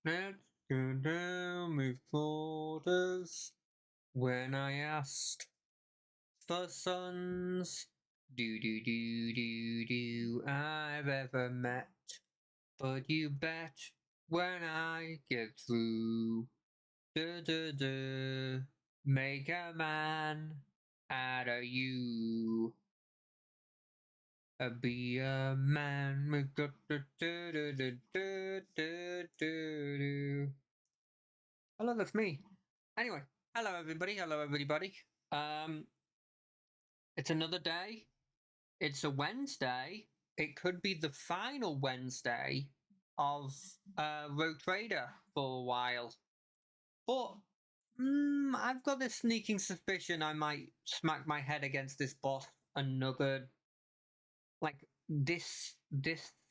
Let's go down with orders. When I asked for sons, I've ever met. But you bet when I get through, make a man out of you. Be a man. Hello, that's me. Anyway, hello everybody. Hello everybody. It's another day. It's a Wednesday. It could be the final Wednesday of Rogue Trader for a while, but I've got this sneaking suspicion I might smack my head against this boss another, like this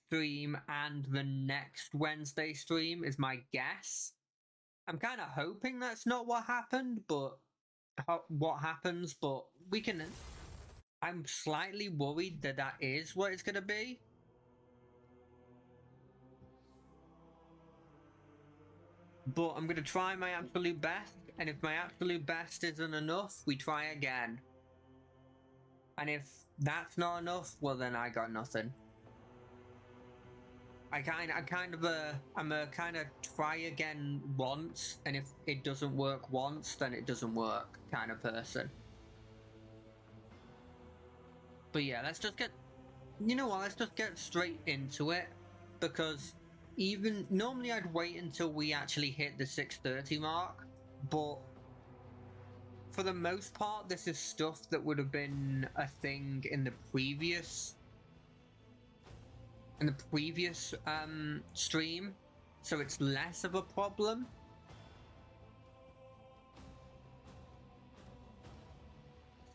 stream and the next Wednesday stream is my guess. I'm kind of hoping that's not what happened, but what happens, but we can. I'm slightly worried that that is what it's gonna be. But I'm gonna try my absolute best, and if my absolute best isn't enough, we try again. And if that's not enough, well then I got nothing. I'm a kind of try again once, and if it doesn't work once, then it doesn't work kind of person. But yeah, let's just get, you know what, let's just get straight into it, because even normally I'd wait until we actually hit the 6:30 mark, but for the most part this is stuff that would have been a thing in the previous stream, so it's less of a problem.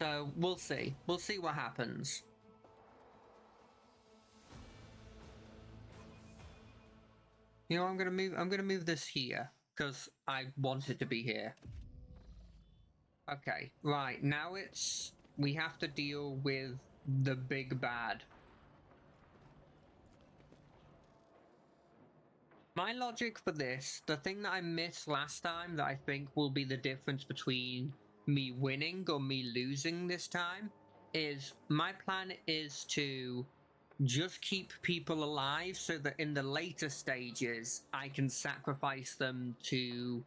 So we'll see what happens. You know, I'm gonna move this here because I want it to be here. Okay, right, now we have to deal with the big bad. My logic for this, the thing that I missed last time that I think will be the difference between me winning or me losing this time, is my plan is to just keep people alive so that in the later stages I can sacrifice them to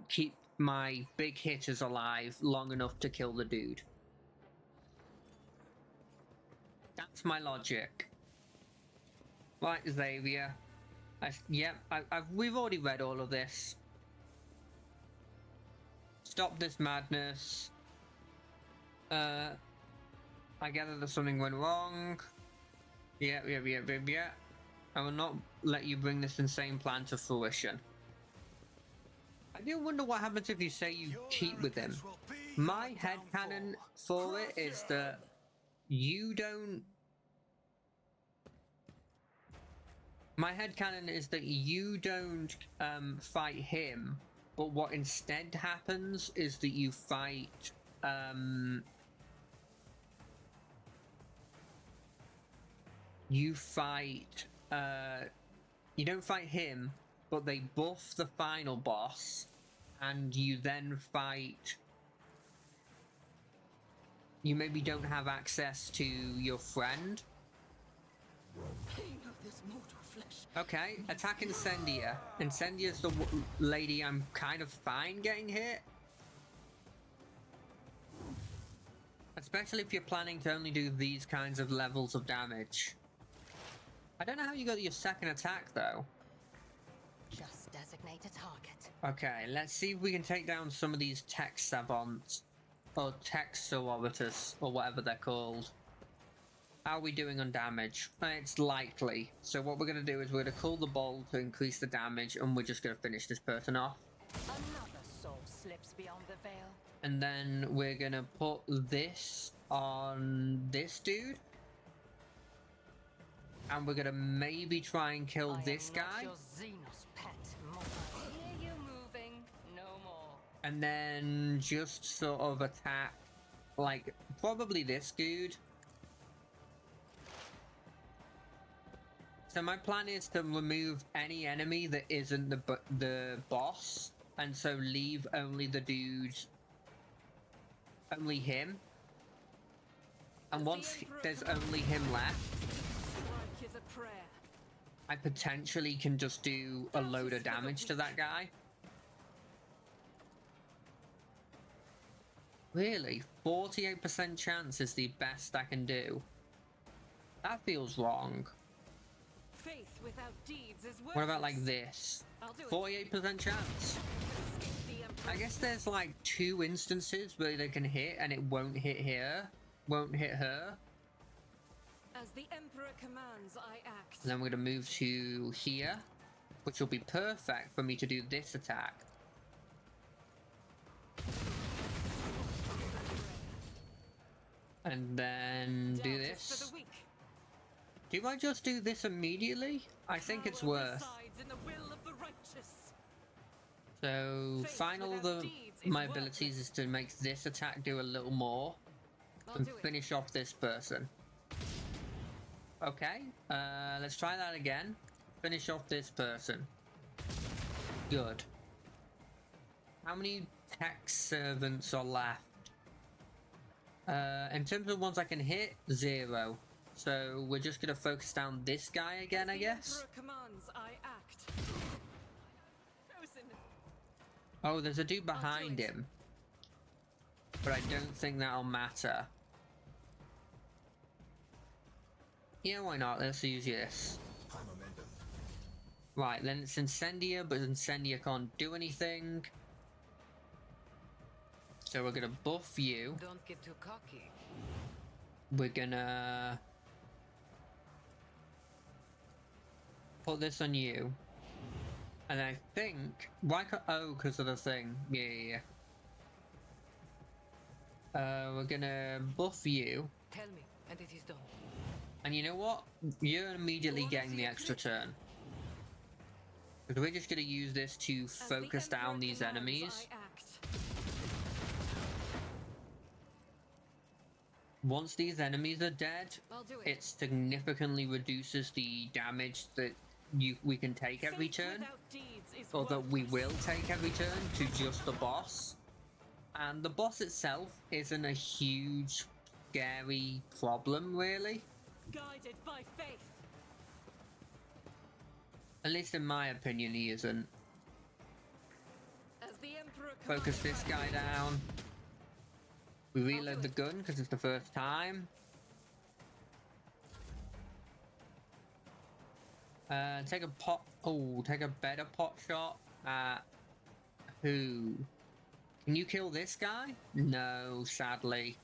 keep my big hitters alive long enough to kill the dude. That's my logic. Right, Xavier. We've already read all of this. Stop this madness. I gather that something went wrong. Yeah. I will not let you bring this insane plan to fruition. I do wonder what happens if you say you cheat with him. My headcanon for it is that you don't... My headcanon is that you don't fight him, but what instead happens is that you fight... you don't fight him, but they buff the final boss, and you then fight... You maybe don't have access to your friend. Okay, attack Incendia. Incendia's the lady I'm kind of fine getting hit. Especially if you're planning to only do these kinds of levels of damage. I don't know how you got your second attack though. Just designate a target. Okay, let's see if we can take down some of these tech savants. Or tech sororitas, or whatever they're called. How are we doing on damage? It's likely. So what we're going to do is we're going to call the ball to increase the damage, and we're just going to finish this person off. Another soul slips beyond the veil. And then we're going to put this on this dude. And we're going to maybe try and kill this guy. Your Xenos pet. I hear you moving. No more. And then just sort of attack, like, probably this dude. So my plan is to remove any enemy that isn't the boss, and so leave only the dudes, only him. And once there's only him left, I potentially can just do a load of damage to that guy. Really? 48% chance is the best I can do. That feels wrong. Faith without deeds is What about like this? 48% chance. I guess there's like 2 instances where they can hit and it won't hit here. Won't hit her. As the Emperor commands, I act. And then we're going to move to here, which will be perfect for me to do this attack. And then do this. Do I just do this immediately? I think it's worth. So final of my abilities is to make this attack do a little more and finish off this person. Okay, let's try that again. Finish off this person. Good. How many tech servants are left? In terms of ones I can hit, 0. So we're just gonna focus down this guy again, I guess. Oh, there's a dude behind him. But I don't think that'll matter. Yeah, why not? Let's use this. Right, then it's Incendia, but Incendia can't do anything. So we're gonna buff you. Don't get too cocky. We're gonna put this on you. And I think why can't, oh, because of the thing. Yeah. We're gonna buff you. Tell me, and it is done. And you know what? You're immediately getting the extra turn. Because we're just gonna use this to focus down these enemies. Once these enemies are dead, it significantly reduces the damage that we can take every turn, or that we will take every turn, to just the boss. And the boss itself isn't a huge, scary problem, really. Guided by faith. At least in my opinion, he isn't. As the Emperor Focus this guy down. We reload the gun because it's the first time. Take a pot. Oh, take a better pot shot at who? Can you kill this guy? No, sadly.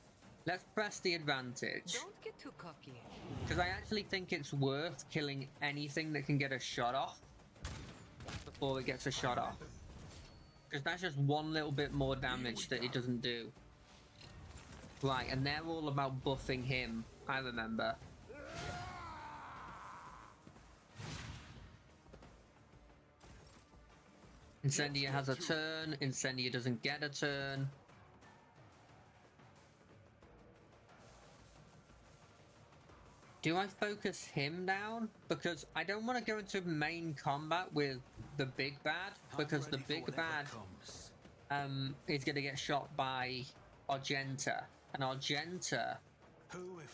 Let's press the advantage. Don't get too cocky. Because I actually think it's worth killing anything that can get a shot off before it gets a shot off. Because that's just one little bit more damage that it doesn't do. Right, and they're all about buffing him, I remember. Incendia has a turn, Incendia doesn't get a turn. Do I focus him down? Because I don't want to go into main combat with the big bad, because the big bad is going to get shot by Argenta. And Argenta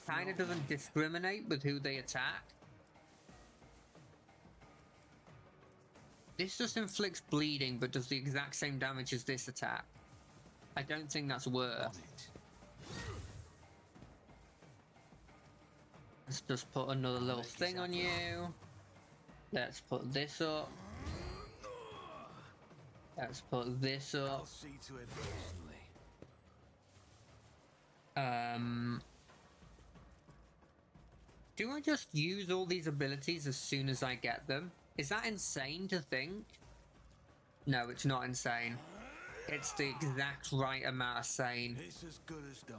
kind of doesn't discriminate with who they attack. This just inflicts bleeding, but does the exact same damage as this attack. I don't think that's worth. Let's just put another little thing on you. Let's put this up. Let's put this up. Do I just use all these abilities as soon as I get them? Is that insane to think? No, it's not insane. It's the exact right amount of sane. It's as good as done.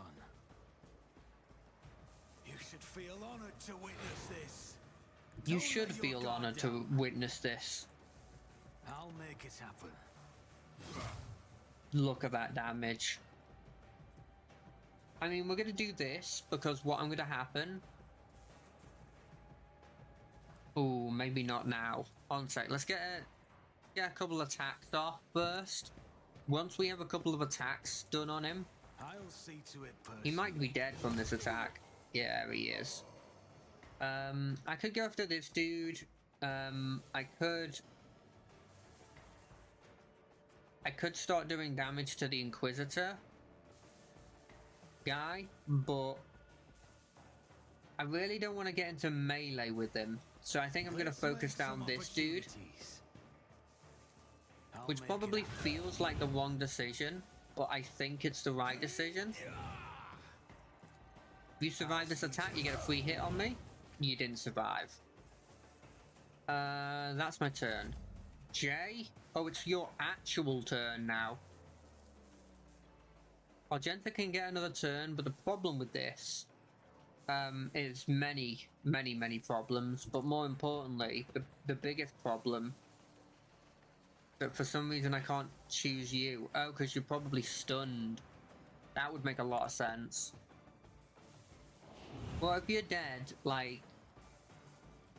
You should feel honored to witness this. You should feel honored to witness this. I'll make it happen. Look at that damage. I mean, we're going to do this because what I'm going to happen... Oh, maybe not now. One sec. Let's get a couple attacks off first. Once we have a couple of attacks done on him, I'll see to it personally. he might be dead from this attack. Yeah, he is. I could go after this dude. I could start doing damage to the Inquisitor guy, but I really don't want to get into melee with him. So I think I'm going to focus down this dude, which probably feels like the wrong decision, but I think it's the right decision. If you survive this attack, you get a free hit on me. You didn't survive. That's my turn. Jay? Oh, it's your actual turn now. Argenta can get another turn, but the problem with this is many problems, but more importantly, the biggest problem that for some reason I can't choose you. Oh, because you're probably stunned. That would make a lot of sense. Well, if you're dead, like,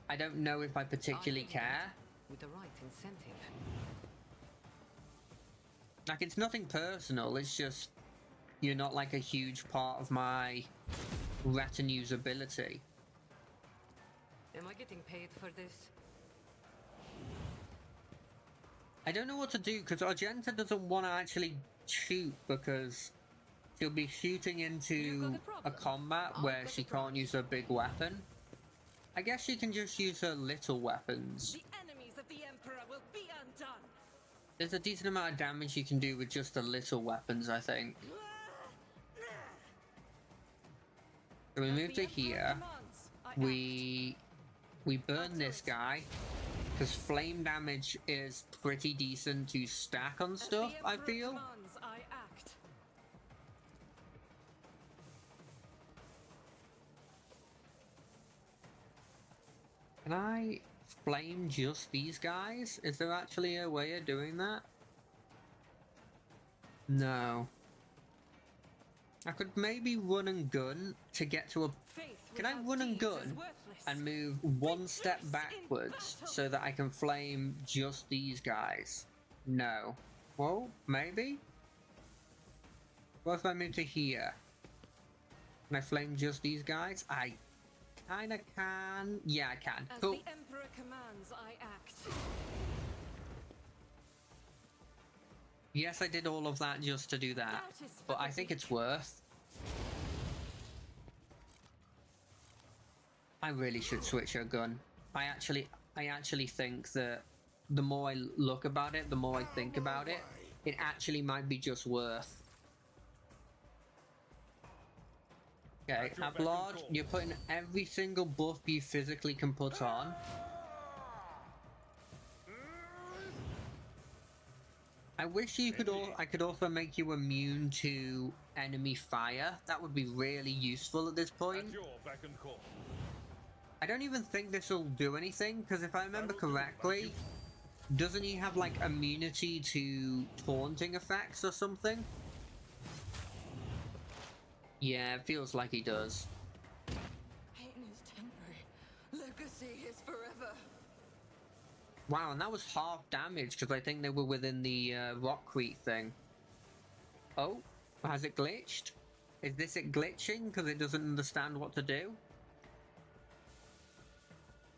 I don't know if I particularly care. With the right incentive. Like, it's nothing personal, it's just you're not like a huge part of my retinue's ability. Am I getting paid for this? I don't know what to do because Argenta doesn't want to actually shoot because she'll be shooting into a combat where she can't use her big weapon. I guess she can just use her little weapons. The enemies of the Emperor will be undone. There's a decent amount of damage you can do with just the little weapons, I think. So we move to here. We burn this guy because flame damage is pretty decent to stack on stuff, I feel. Can I flame just these guys? Is there actually a way of doing that? No. I could maybe run and gun to get to a... Can I run and gun and move one step backwards so that I can flame just these guys? No. Well, maybe? What if I move to here? Can I flame just these guys? I kinda can. Yeah, I can. Cool. As the Emperor commands, I act. Yes, I did all of that just to do that, but I think it's worth. I really should switch her gun. I actually think that the more I look about it, the more I think about it, it actually might be just worth. Okay, Ablard, you're putting every single buff you physically can put on. I wish you could I could also make you immune to enemy fire. That would be really useful at this point. I don't even think this will do anything, because if I remember correctly, doesn't he have like immunity to taunting effects or something? Yeah, it feels like he does. Pain is temporary. Legacy is forever. Wow, and that was half damage because I think they were within the rockcrete thing. Oh, has it glitched? Is this it glitching because it doesn't understand what to do?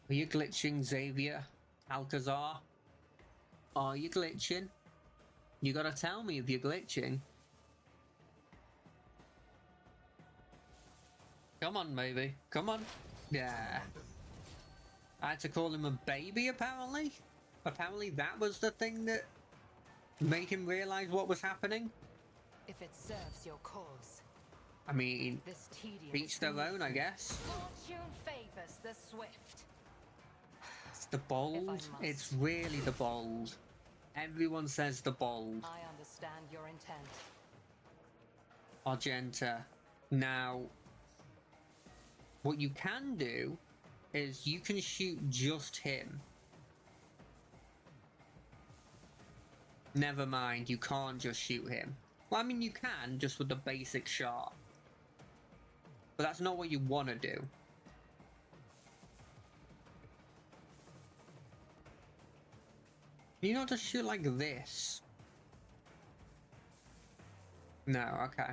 Are you glitching, Xavier? Alcazar? Are you glitching? You gotta tell me if you're glitching. Come on, baby. Come on. Yeah. I had to call him a baby, apparently? Apparently that was the thing that made him realize what was happening? If it serves your cause. I mean, This tedium each their own, I guess. Fortune favors the swift. It's the bold. It's really the bold. Everyone says the bold. I understand your intent. Argenta. Now, what you can do is you can shoot just him. Never mind, you can't just shoot him. Well, I mean, you can, just with the basic shot. But that's not what you want to do. Can you not just shoot like this? No, okay.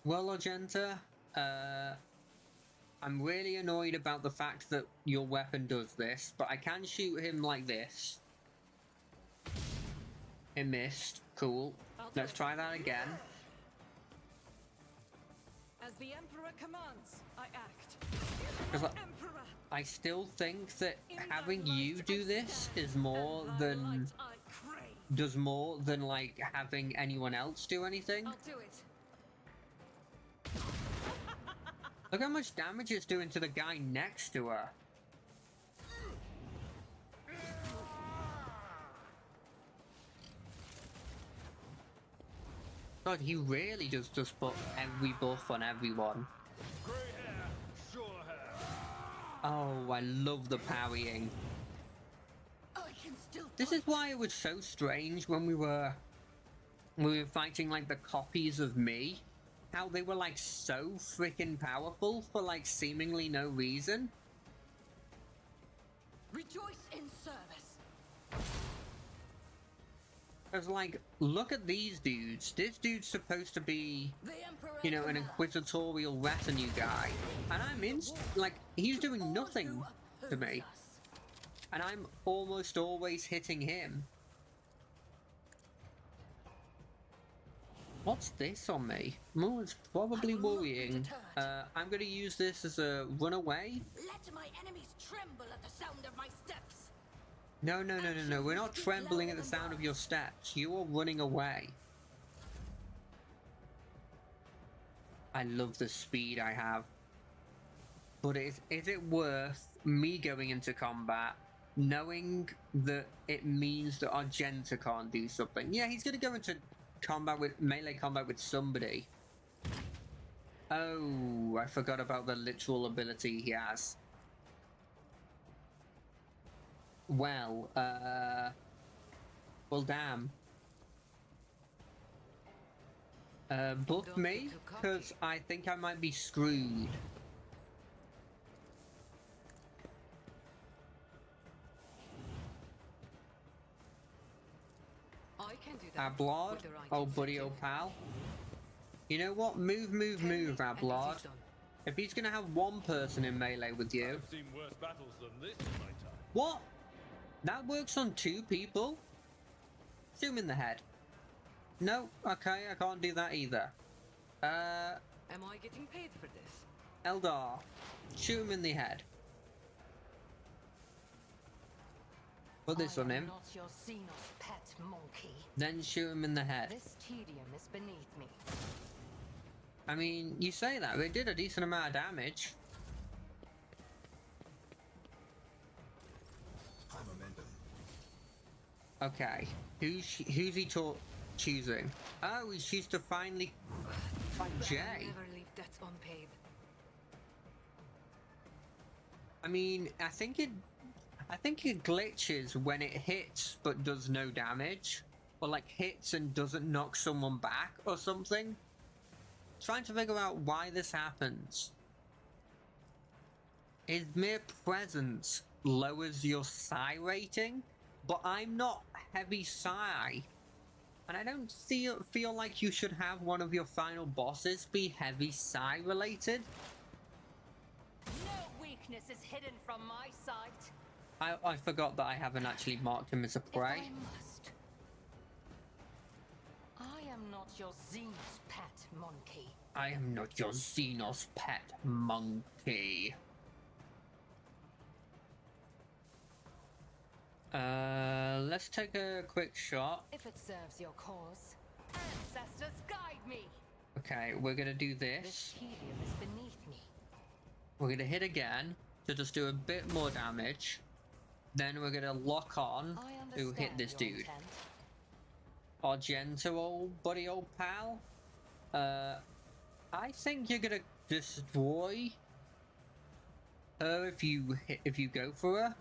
Well, Argenta, I'm really annoyed about the fact that your weapon does this, but I can shoot him like this. It missed. Cool. Let's try that again. As the Emperor commands, I act. Because Emperor! I still think that In having thy you light do I this stand, is more and thy than light I crave. does more than like having anyone else do anything. I'll do it. Look how much damage it's doing to the guy next to her. God, he really does just put every buff on everyone. Grey hair, sure hair. Oh, I love the parrying. I can still This is why it was so strange when we were fighting like the copies of me. How they were like so freaking powerful for like seemingly no reason. rejoice in service. I was like, look at these dudes. This dude's supposed to be, The Emperor you know, an commands. inquisitorial retinue guy. And I'm like, he's doing nothing to me. And I'm almost always hitting him. What's this on me? Oh, it's probably I will not be worrying. deterred. I'm going to use this as a runaway. Let my enemies tremble at the sound of my steps. No, no, no, no, no. We're not trembling at the sound of your steps. You are running away. I love the speed I have. But is it worth me going into combat knowing that it means that Argenta can't do something? Yeah, he's going to go into melee combat with somebody. Oh, I forgot about the literal ability he has. Well, damn. Buff Don't me, get too cocky. because I think I might be screwed. I can do that. Ablard, with the right oh buddy, incentive. oh pal. You know what? Move, move, Tell me, move, and it Ablard. is done. If he's gonna have one person in melee with you, I've seen worse battles than this in my time. what? That works on 2 people? Shoot him in the head. No, okay, I can't do that either. Am I getting paid for this? Eldar, shoot him in the head. Put this I on am him, not your Xenos pet monkey. then shoot him in the head. This tedium is beneath me. I mean, you say that, but it did a decent amount of damage. High momentum. Okay, who's he choosing? Oh, he's choosing to finally fight But Jay. I'll never leave debts unpaid. I mean, I think it glitches when it hits but does no damage, or like hits and doesn't knock someone back or something. Trying to figure out why this happens. His mere presence lowers your psi rating, but I'm not heavy psi. And I don't feel like you should have one of your final bosses be heavy psi related. No weakness is hidden from my sight. I forgot that I haven't actually marked him as a If prey. I must. I am not your Xenos pet monkey. I am not your Xenos pet monkey. Let's take a quick shot. If it serves your cause. Ancestors, guide me. Okay, we're gonna do This this. tedium is beneath me. We're gonna hit again to just do a bit more damage. Then we're gonna lock on I to understand hit this your dude. intent. Argento, old buddy, old pal. I think you're gonna destroy her if you go for her.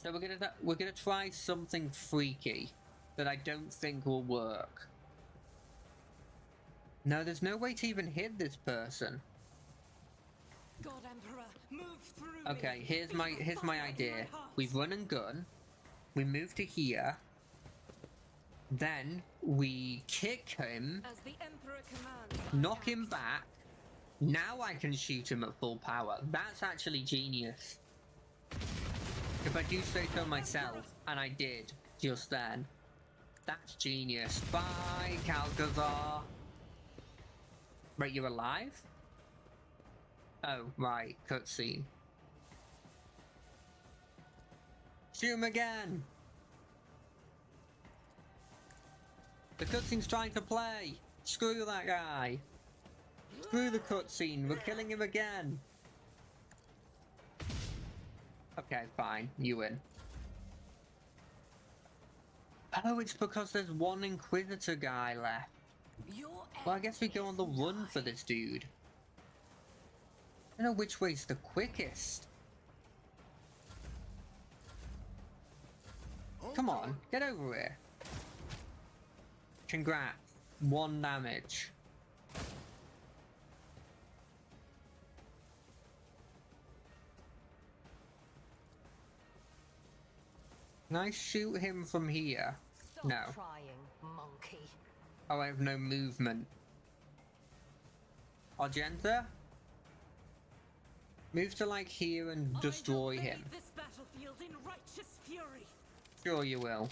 So we're gonna try something freaky that I don't think will work. No, there's no way to even hit this person. God Emperor, move through Okay, me. here's Be my the here's my fire in idea. my heart. We run and gun. We move to here. Then we kick him, As the Emperor commands, I knock him act. back. Now I can shoot him at full power. That's actually genius. If I do say so myself, and I did just then. That's genius. Bye, Calcazar. Wait, you're alive? Oh, right. Cutscene. Shoot him again! The cutscene's trying to play! Screw that guy! Screw the cutscene, we're killing him again! Okay, fine. You win. Oh, it's because there's one Inquisitor guy left. Well, I guess we go on the run for this dude. I don't know which way's the quickest. Come on, get over here. Congrats. 1 damage. Can I shoot him from here? Stop No. crying, monkey. Oh, I have no movement. Argenta? Move to like here and destroy him. This battlefield in righteous fury. Sure you will.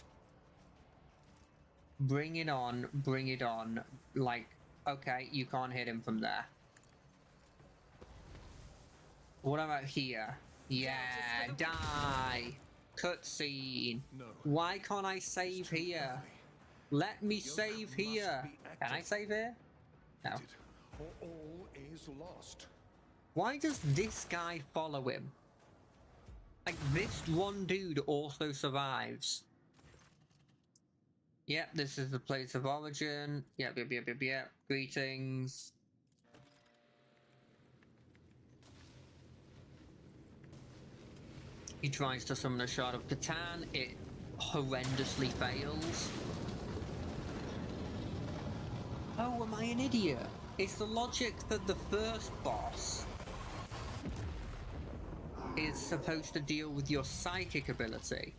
Bring it on, bring it on. Like, okay, you can't hit him from there. What about here? Yeah, die! Cutscene. No. Why can't I save here? Let me save here. Can I save here? No. Or all is lost. Why does this guy follow him? Like, this one dude also survives. Yep, this is the place of origin. Yep. Greetings. He tries to summon a shard of Catan. It horrendously fails. Oh, am I an idiot? It's the logic that the first boss is supposed to deal with your psychic ability,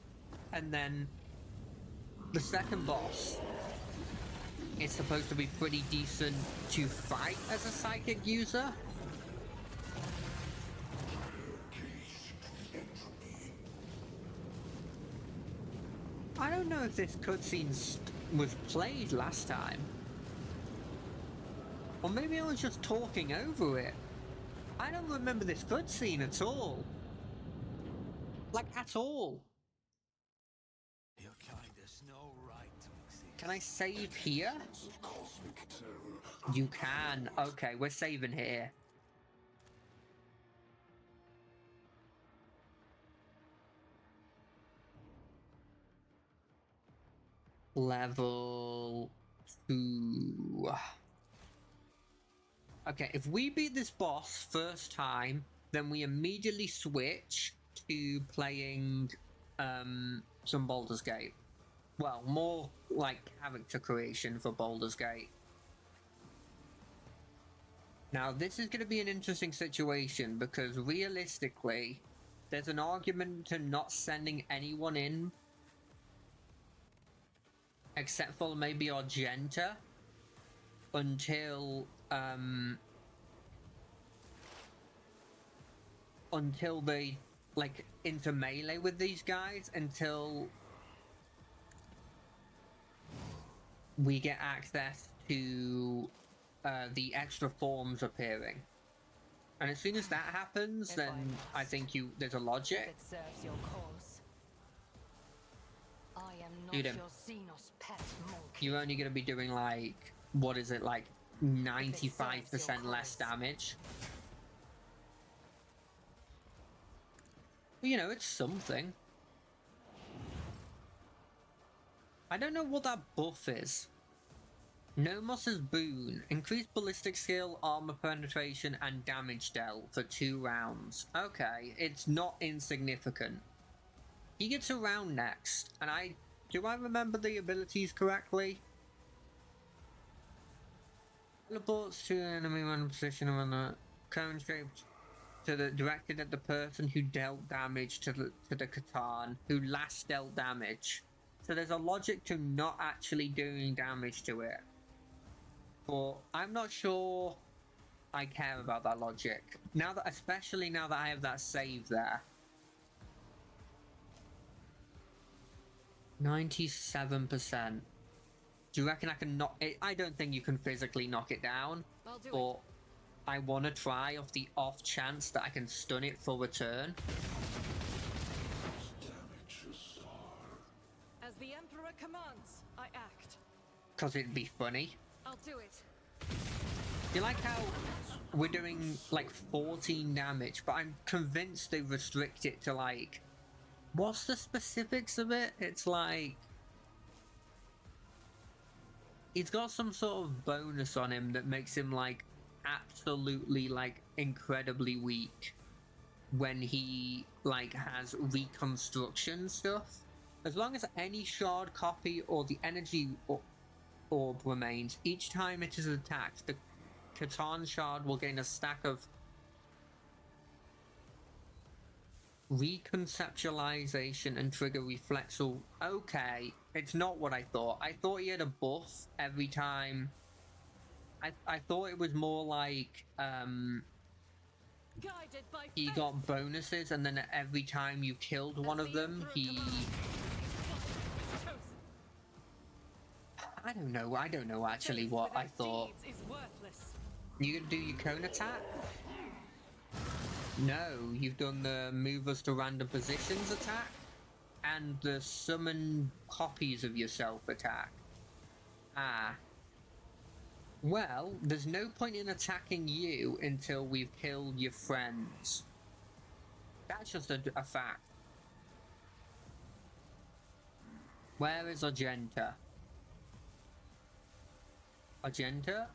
and then the second boss is supposed to be pretty decent to fight as a psychic user. I don't know if this cutscene was played last time. Or maybe I was just talking over it. I don't remember this cutscene at all. Like, at all. Your kind has no right to exist. Can I save here? Cosmic terror. You can. Okay, we're saving here. Level 2. Okay, if we beat this boss first time, then we immediately switch to playing some Baldur's Gate. Well, more like character creation for Baldur's Gate. Now, this is going to be an interesting situation because realistically, there's an argument to not sending anyone in except for maybe Argenta until they like into melee with these guys, until we get access to the extra forms appearing. And as soon as that happens, then I think there's a If logic. it serves your cause. I am not Shoot him. your Xenos pet monkey. You're only going to be doing like, what is it, like 95% less damage. You know, it's something. I don't know what that buff is. Nomos's boon. Increased ballistic skill, armor penetration, and damage dealt for 2 rounds. Okay, it's not insignificant. He gets a round next, and do I remember the abilities correctly? Teleports to an enemy when in position when the cone shaped directed at the person who dealt damage to the Catan, who last dealt damage. So there's a logic to not actually doing damage to it. But I'm not sure I care about that logic. Now that, especially now that I have that save there. 97%. Do you reckon I can knock it? I don't think you can physically knock it down. I'll do But I want to try off the off chance that I can stun it for return. As the Emperor commands, I act. Because it'd be funny. I'll do it. You like how we're doing like 14 damage, but I'm convinced they restrict it to like... What's the specifics of it? It's like... He's got some sort of bonus on him that makes him like absolutely like incredibly weak when he like has reconstruction stuff. As long as any shard copy or the energy orb remains, each time it is attacked, the Catan shard will gain a stack of reconceptualization and trigger reflexal. Okay, it's not what I thought. I thought he had a buff every time. I thought it was more like Guided by he fate. got bonuses, and then every time you killed one of them, he... I don't know actually Faith what I without thought. deeds is worthless. You gonna do your cone attack? No, you've done the move us to random positions attack and the summon copies of yourself attack. Ah. Well, there's no point in attacking you until we've killed your friends. That's just a fact. Where is Argenta? Argenta?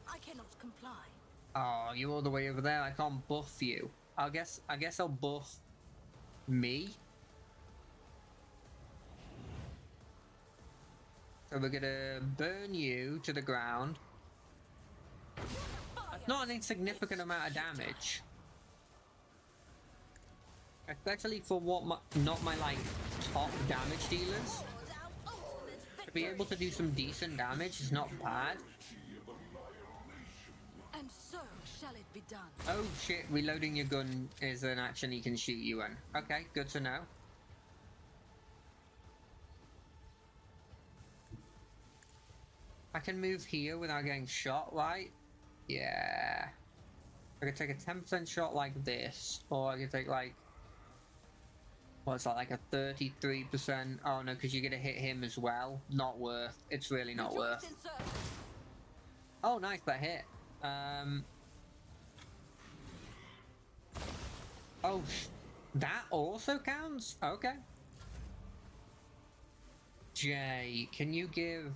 I cannot comply. Oh, you're all the way over there. I can't buff you. I guess I'll buff me. So we're gonna burn you to the ground. That's not an insignificant amount of damage. Especially for what not my like top damage dealers. To be able to do some decent damage is not bad. And so shall it be done. Oh shit, reloading your gun is an action he can shoot you in. Okay, good to know. I can move here without getting shot, right? Yeah. I could take a 10% shot like this, or I could take like... What's that, like a 33%? Oh no, because you're gonna hit him as well. Not worth. It's really not worth. Oh, nice, that hit. Oh, that also counts? Okay. Jay, can you give...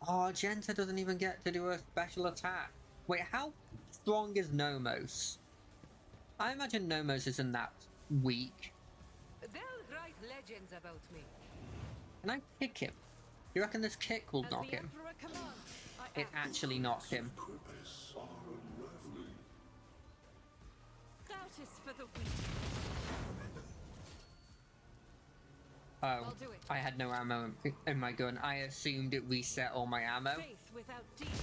Oh, Genta doesn't even get to do a special attack. Wait, how strong is Nomos? I imagine Nomos isn't that weak. They'll write legends about me. Can I kick him? You reckon this kick will As knock the him? Emperor commands, I It act. actually knocked him. Doubt is for the weak. Oh, I'll do it. I had no ammo in my gun. I assumed it reset all my ammo. Faith without deeds.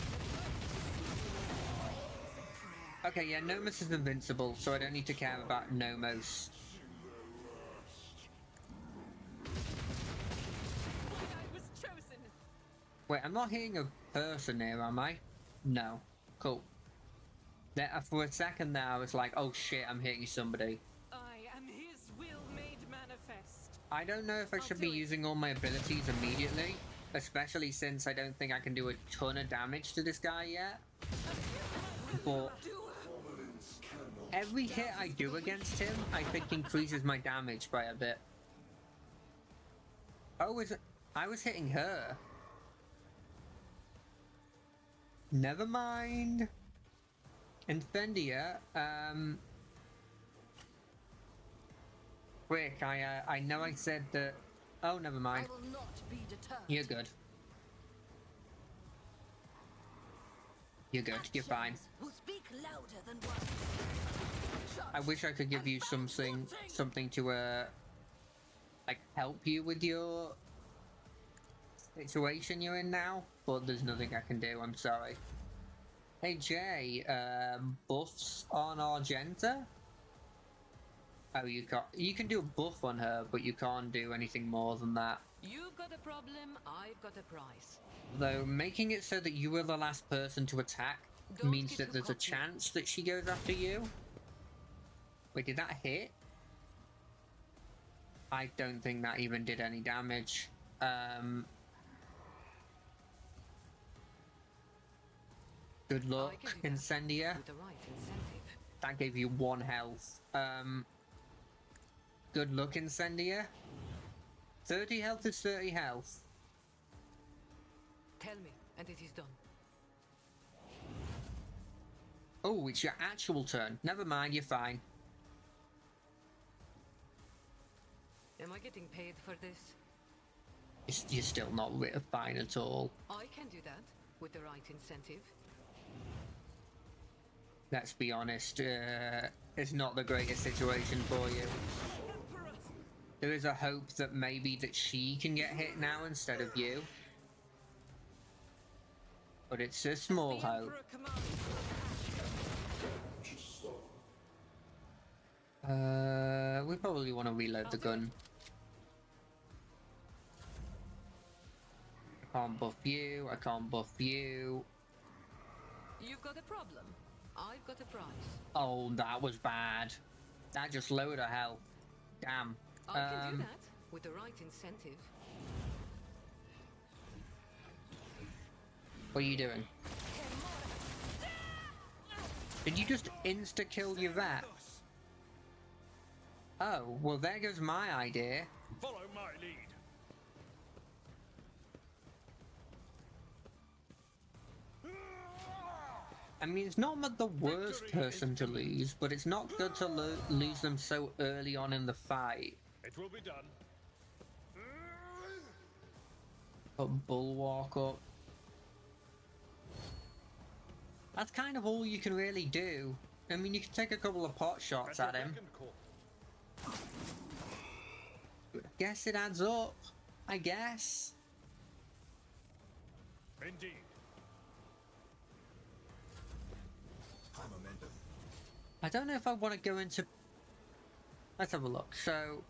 Okay, yeah, Nomos is invincible, so I don't need to care about Nomos. I was chosen. Wait, I'm not hitting a person here, am I? No. Cool. There, for a second there, I was like, oh shit, I'm hitting somebody. I am his will made manifest. I don't know if I I'll should do be it. using all my abilities immediately, especially since I don't think I can do a ton of damage to this guy yet. But every hit I do against him, I think increases my damage by a bit. Oh, is it? I was hitting her. Never mind. Infendia, quick, I know I said that... Oh, never mind. I will not be deterred. You're good. You're good. You're fine. Actions will speak louder than words. I wish I could give you something to like help you with your situation you're in now, but there's nothing I can do. I'm sorry. Hey Jay, buffs on Argenta? Oh, you can do a buff on her, but you can't do anything more than that. You've got a problem, I've got a price. Though making it so that you were the last person to attack Don't means get that too there's a cocky. chance that she goes after you. Wait, did that hit? I don't think that even did any damage. Good luck, I can do that. Incendia. With the right incentive. That gave you 1 health. Good luck, Incendia. 30 health is 30 health. Tell me, and it is done. Oh, it's your actual turn. Never mind, you're fine. Am I getting paid for this? You're still not fine at all. I can do that with the right incentive. Let's be honest, it's not the greatest situation for you. There is a hope that maybe that she can get hit now instead of you. But it's a small hope. We probably want to reload the gun. I can't buff you, I can't buff you. You've got a problem. I've got a price. Oh, that was bad. That just lowered her health. Damn. I can do that with the right incentive. What are you doing? Did you just insta-kill your rat? Oh, well there goes my idea. Follow my lead. I mean, it's not the worst person to lose, but it's not good to lose them so early on in the fight. It will be done. Put Bulwark up. That's kind of all you can really do. I mean, you can take a couple of pot shots at him. I guess it adds up. I guess. Indeed. I don't know if I want to go into... Let's have a look. So,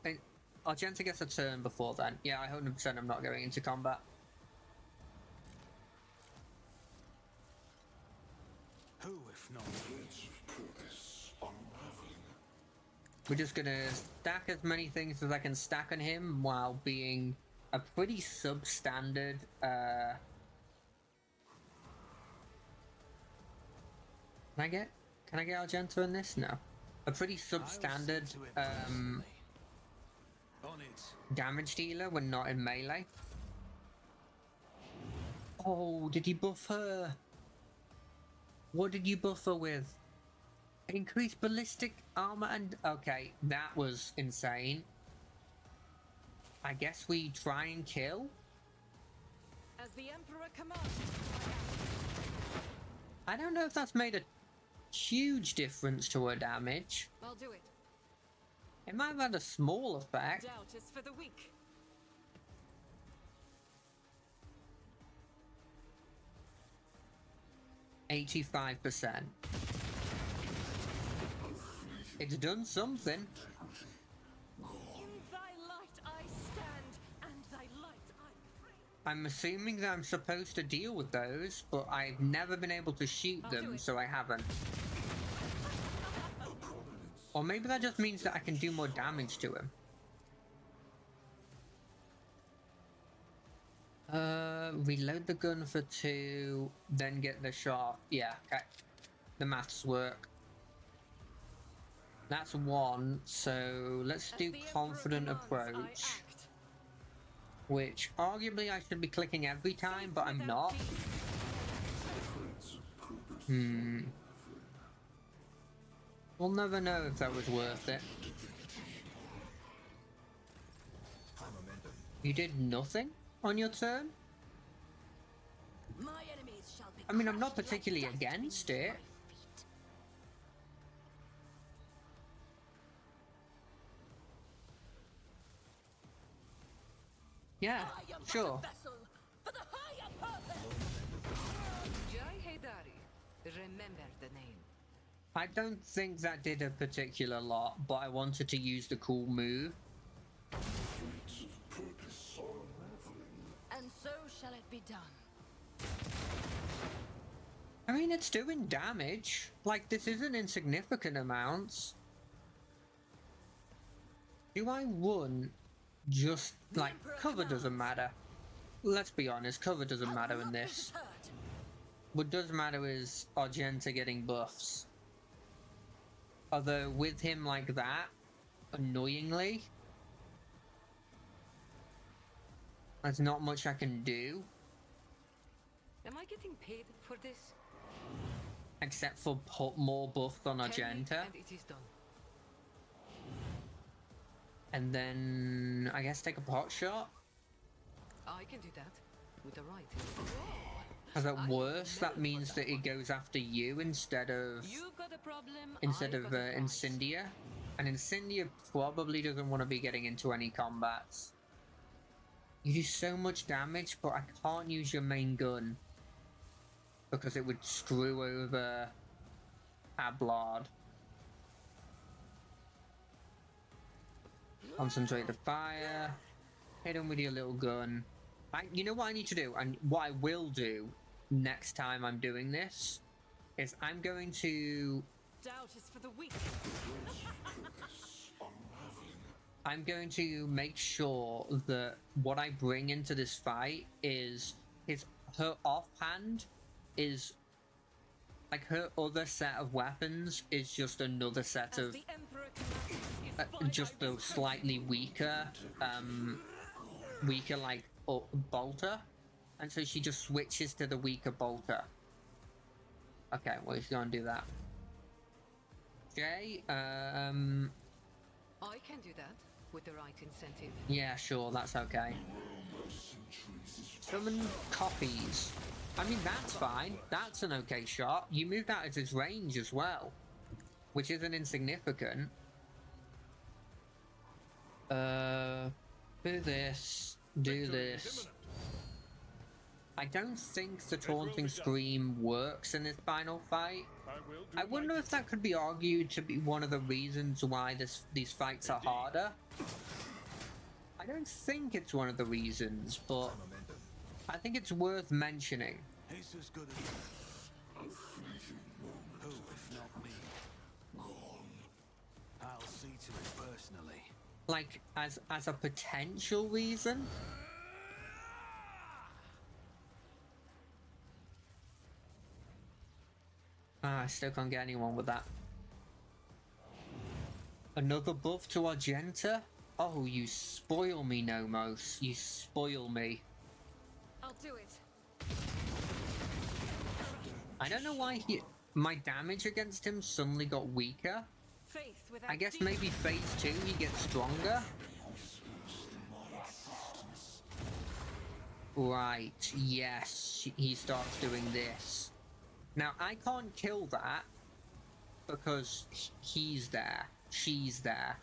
Argenta gets a turn before then. Yeah, I 100% am not going into combat. Who, if not? We're just gonna stack as many things as I can stack on him while being a pretty substandard, Can I get Argenta in this? No. A pretty substandard, On it. damage dealer when not in melee. Oh, did you buff her? What did you buff her with? Increased ballistic armor and... Okay, that was insane. I guess we try and kill? As the Emperor commands. I don't know if that's made a huge difference to her damage. I'll do it. It might have had a small effect. Doubt is for the weak. %85%. It's done something. In thy light I stand, and thy light I pray. I'm assuming that I'm supposed to deal with those, but I've never been able to shoot them, so I haven't. Or maybe that just means that I can do more damage to him. Reload the gun for 2, then get the shot. Yeah, okay. The maths work. That's 1, so let's do confident approach. Which, arguably, I should be clicking every time, but I'm not. We'll never know if that was worth it. You did nothing on your turn? My enemies shall be I mean, I'm not particularly against it. Yeah, sure. Jai Haydari. Remember the name. I don't think that did a particular lot, but I wanted to use the cool move. And so shall it be done. I mean, it's doing damage. Like, this isn't insignificant amounts. Do I run just, like, cover doesn't matter. Let's be honest, cover doesn't matter in this. What does matter is Argenta getting buffs. Although, with him like that, annoyingly, there's not much I can do. Am I getting paid for this? Except for put more buffs on Tell me Argenta. and it is done. And then, I guess take a pot shot. I can do that with the right. Because at worst, that means that it goes after you instead of You've got a problem. Incendia. And Incendia probably doesn't want to be getting into any combats. You do so much damage, but I can't use your main gun. Because it would screw over Ablard. Concentrate the fire. Hit him with your little gun. You know what I need to do? And what I will do next time I'm doing this is I'm going to... Doubt is for the weak. I'm going to make sure that what I bring into this fight is her offhand is like her other set of weapons is just another set of just a slightly weaker like bolter, and so she just switches to the weaker bolter. Okay, well, she's gonna do that. Jay, I can do that with the right incentive. yeah, sure, that's okay. Summon copies. I mean, that's fine. That's an okay shot. You moved out of his range as well, which isn't insignificant. Do this. Do this. I don't think the taunting scream works in this final fight. I wonder if that could be argued to be one of the reasons why these fights are harder. I don't think it's one of the reasons, but I think it's worth mentioning. He's as good as who, if not me? I'll see to it personally. Like, as a potential reason? I still can't get anyone with that. Another buff to Argenta? Oh, you spoil me, Nomos. You spoil me. I'll do it. I don't know why my damage against him suddenly got weaker. Faith without I guess deed. maybe phase 2 he gets stronger. Right, yes, he starts doing this. Now, I can't kill that because he's there, she's there,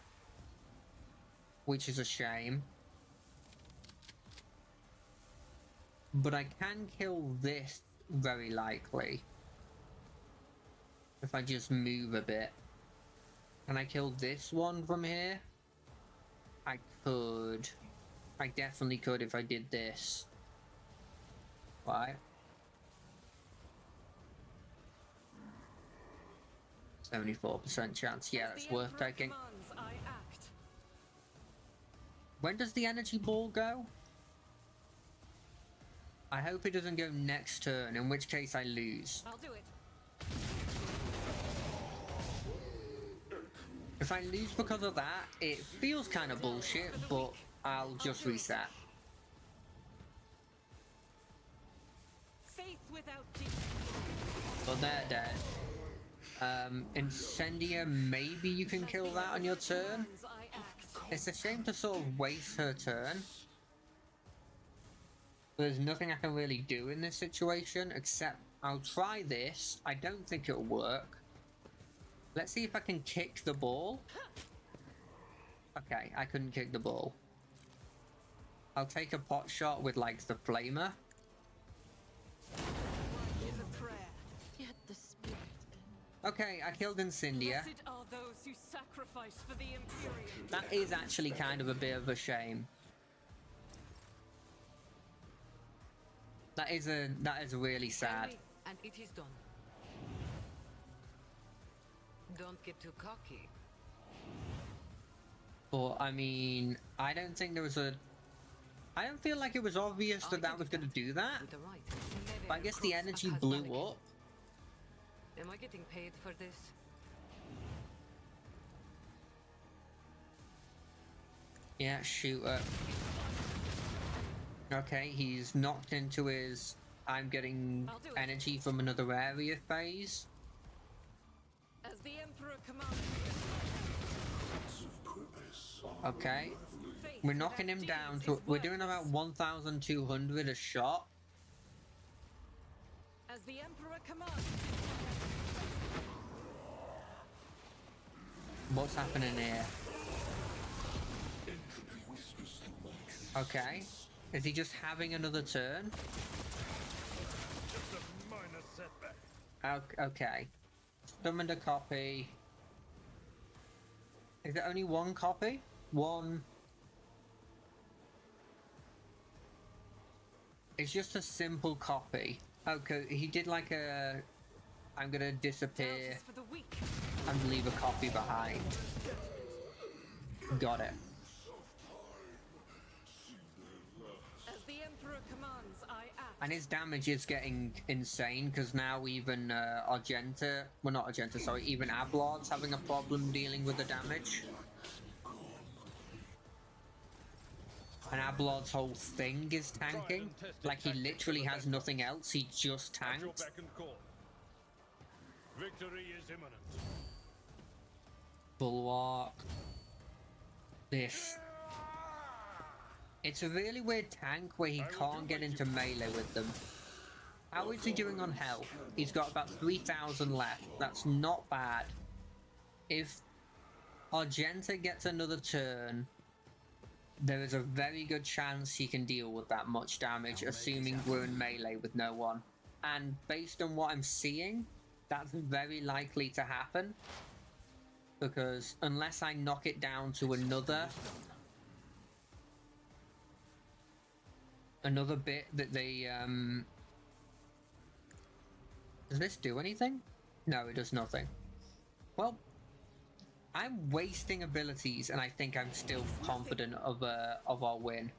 which is a shame. But I can kill this very likely if I just move a bit. Can I kill this one from here? I could. I definitely could if I did this. Right. 74% chance. Yeah, that's worth taking. I act. When does the energy ball go? I hope it doesn't go next turn, in which case I lose. I'll do it. If I lose because of that, it feels kind of bullshit, but I'll just reset. Faith without deed. So they're dead. Incendia, maybe you can kill that on your turn. I act. It's a shame to sort of waste her turn. There's nothing I can really do in this situation except I'll try this. I don't think it'll work. Let's see if I can kick the ball. Okay, I couldn't kick the ball. I'll take a pot shot with, like, the flamer. Is a prayer. Yet the spirit. Okay, I killed Incendia. Blessed are those who sacrifice for the Imperium. That is actually kind of a bit of a shame. That is really sad. And it is done. Don't get too cocky. But I mean, I don't think there was a. I don't feel like it was obvious that that was going to do that. With the right. But I guess the energy blew up. Am I getting paid for this? Yeah, shooter. Okay, he's knocked into his I'm getting energy from another area phase. As the Emperor commands. Okay. We're knocking him down to, we're doing about 1,200 a shot. As the Emperor commands. What's happening here? Okay. Is he just having another turn? Just a minor setback. Okay. Summoned a copy. Is it only one copy? One. It's just a simple copy. Okay, he did like a. I'm gonna disappear For the weak. and leave a copy behind. Got it. As the Emperor commands, I act. And his damage is getting insane because now even Argenta, well not Argenta, sorry, even Ablard's having a problem dealing with the damage. And Ablard's whole thing is tanking. Like he literally has nothing else, he just At your tanks. beck and call. Victory is imminent. Bulwark. This. It's a really weird tank where he can't get into melee with them. How is he doing on health? He's got about 3,000 left. That's not bad. If Argenta gets another turn, there is a very good chance he can deal with that much damage, assuming we're in melee with no one. And based on what I'm seeing, that's very likely to happen. Because unless I knock it down to another bit that they does this do anything? No, it does nothing. Well, I'm wasting abilities and I think I'm still confident of our win.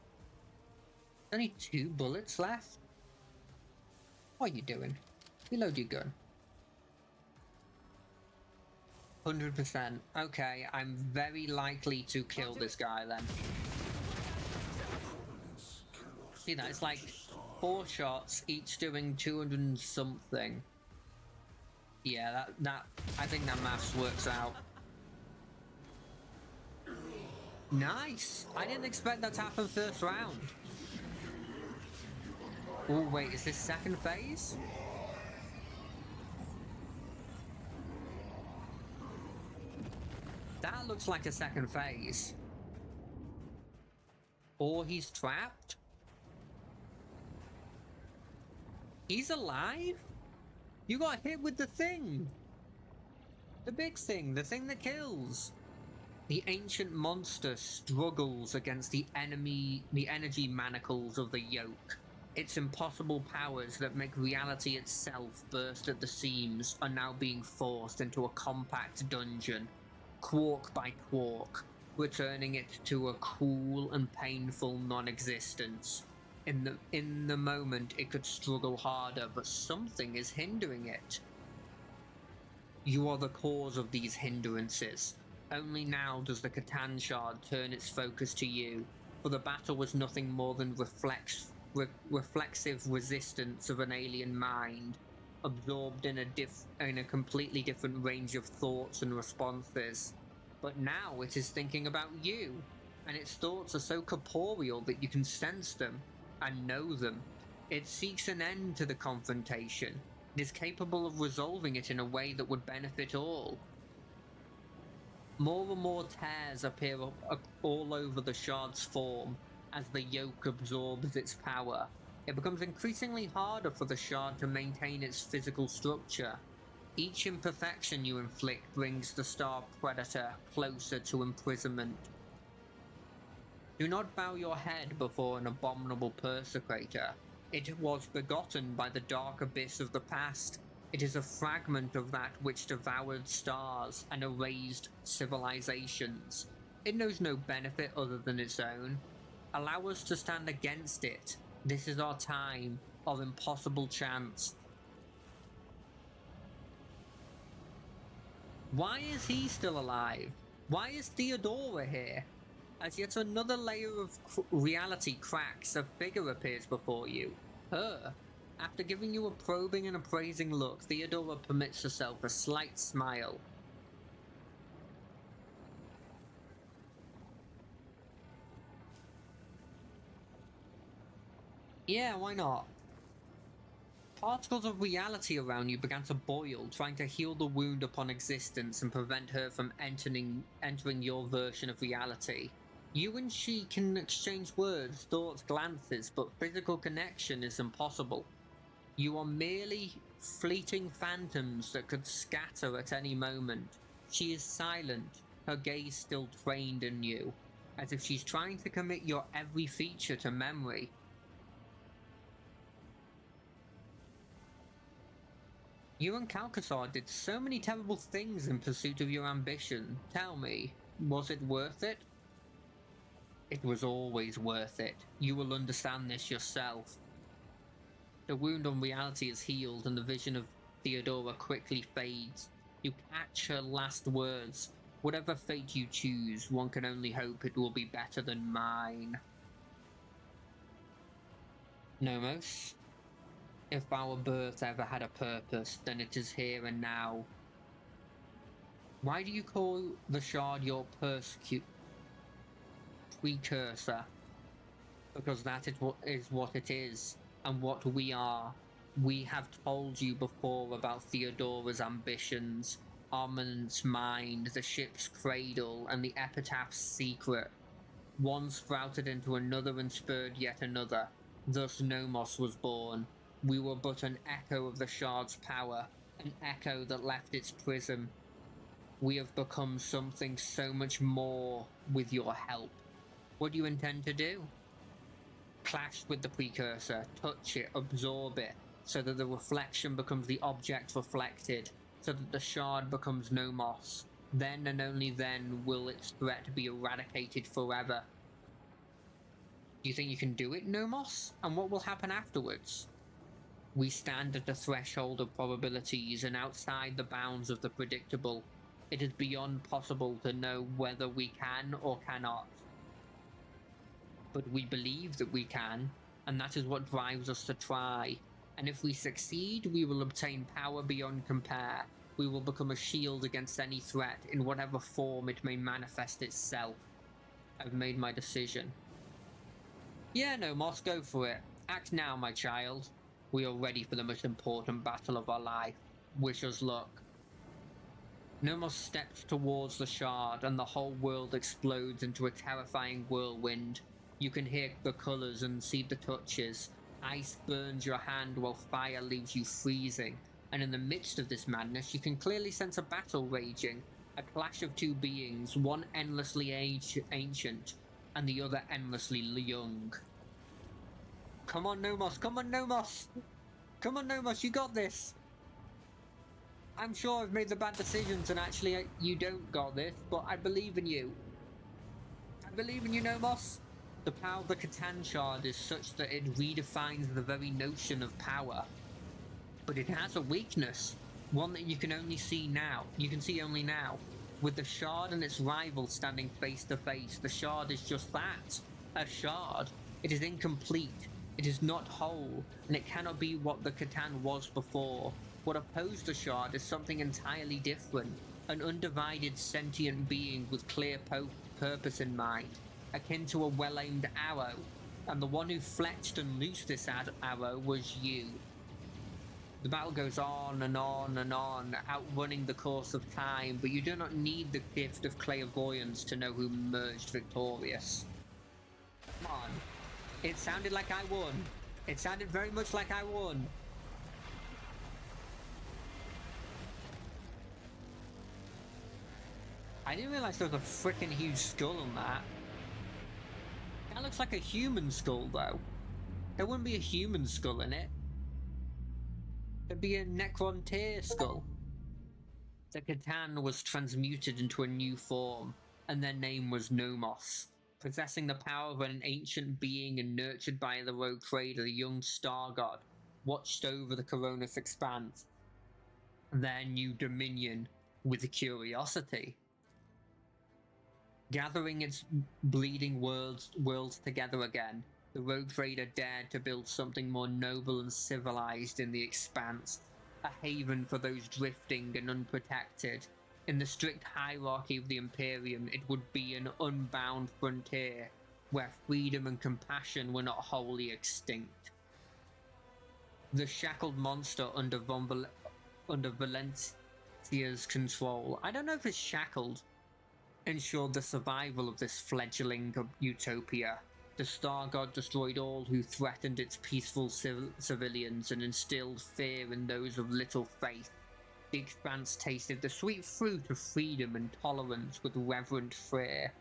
Only 2 bullets left? What are you doing? Reload your gun. 100%. Okay, I'm very likely to kill this guy then. See that? It's like 4 shots, each doing 200 and something. Yeah, that I think that maths works out. Nice! I didn't expect that to happen first round. Oh wait, is this second phase? That looks like a second phase. Or he's trapped? He's alive? You got hit with the thing! The big thing, the thing that kills! The ancient monster struggles against the energy manacles of the yoke. Its impossible powers that make reality itself burst at the seams are now being forced into a compact dungeon, quark by quark, returning it to a cruel and painful non-existence. In the moment it could struggle harder, but something is hindering it. You are the cause of these hindrances. Only now does the Catan Shard turn its focus to you, for the battle was nothing more than reflexive resistance of an alien mind, absorbed in a completely different range of thoughts and responses. But now it is thinking about you, and its thoughts are so corporeal that you can sense them and know them. It seeks an end to the confrontation, It is capable of resolving it in a way that would benefit all. More and more tears appear all over the shard's form as the yoke absorbs its power. It becomes increasingly harder for the shard to maintain its physical structure. Each imperfection you inflict brings the star predator closer to imprisonment. Do not bow your head before an abominable persecutor. It was begotten by the dark abyss of the past. It is a fragment of that which devoured stars and erased civilizations. It knows no benefit other than its own. Allow us to stand against it. This is our time, our impossible chance. Why is he still alive? Why is Theodora here? As yet another layer of reality cracks, a figure appears before you. Her. After giving you a probing and appraising look, Theodora permits herself a slight smile. Yeah, why not? Particles of reality around you began to boil, trying to heal the wound upon existence and prevent her from entering your version of reality. You and she can exchange words, thoughts, glances, but physical connection is impossible. You are merely fleeting phantoms that could scatter at any moment. She is silent, her gaze still trained in you, as if she's trying to commit your every feature to memory. You and Calcasar did so many terrible things in pursuit of your ambition. Tell me, was it worth it? It was always worth it. You will understand this yourself. The wound on reality is healed and the vision of Theodora quickly fades. You catch her last words. Whatever fate you choose, one can only hope it will be better than mine. Nomos? If our birth ever had a purpose, then it is here and now. Why do you call the shard your precursor? Because that is what it is, and what we are. We have told you before about Theodora's ambitions, Armand's mind, the ship's cradle, and the epitaph's secret. One sprouted into another and spurred yet another. Thus Nomos was born. We were but an echo of the shard's power, an echo that left its prison. We have become something so much more with your help. What do you intend to do? Clash with the precursor, touch it, absorb it, so that the reflection becomes the object reflected, so that the shard becomes Nomos. Then and only then will its threat be eradicated forever. Do you think you can do it, Nomos? And what will happen afterwards? We stand at the threshold of probabilities and outside the bounds of the predictable. It is beyond possible to know whether we can or cannot. But we believe that we can, and that is what drives us to try. And if we succeed, we will obtain power beyond compare. We will become a shield against any threat in whatever form it may manifest itself. I've made my decision. Yeah, Nomos, go for it. Act now, my child. We are ready for the most important battle of our life. Wish us luck. Nomos steps towards the shard and the whole world explodes into a terrifying whirlwind. You can hear the colours and see the touches. Ice burns your hand while fire leaves you freezing. And in the midst of this madness, you can clearly sense a battle raging. A clash of two beings, one endlessly ancient and the other endlessly young. Come on, Nomos! Come on, Nomos! Come on, Nomos, you got this! I'm sure I've made the bad decisions and actually you don't got this, but I believe in you. I believe in you, Nomos! The power of the Catan shard is such that it redefines the very notion of power. But it has a weakness, one that you can only see now. You can see only now. With the shard and its rival standing face to face, the shard is just that, a shard. It is incomplete. It is not whole, and it cannot be what the Catan was before. What opposed the shard is something entirely different, an undivided sentient being with clear purpose in mind, akin to a well-aimed arrow, and the one who fletched and loosed this arrow was you. The battle goes on and on and on, outrunning the course of time, but you do not need the gift of clairvoyance to know who emerged victorious. Come on. It sounded like I won. It sounded very much like I won. I didn't realize there was a freaking huge skull on that. That looks like a human skull, though. There wouldn't be a human skull in it. There'd be a Necrontyr skull. The Catan was transmuted into a new form, and their name was Nomos. Possessing the power of an ancient being and nurtured by the rogue trader, the young star god watched over the Coronis expanse, their new dominion, with curiosity. Gathering its bleeding worlds together again, the rogue trader dared to build something more noble and civilized in the expanse, a haven for those drifting and unprotected. In the strict hierarchy of the Imperium, it would be an unbound frontier, where freedom and compassion were not wholly extinct. The shackled monster under Valencia's control, I don't know if it's shackled, ensured the survival of this fledgling utopia. The Star God destroyed all who threatened its peaceful civilians and instilled fear in those of little faith. The expanse tasted the sweet fruit of freedom and tolerance with reverent fear.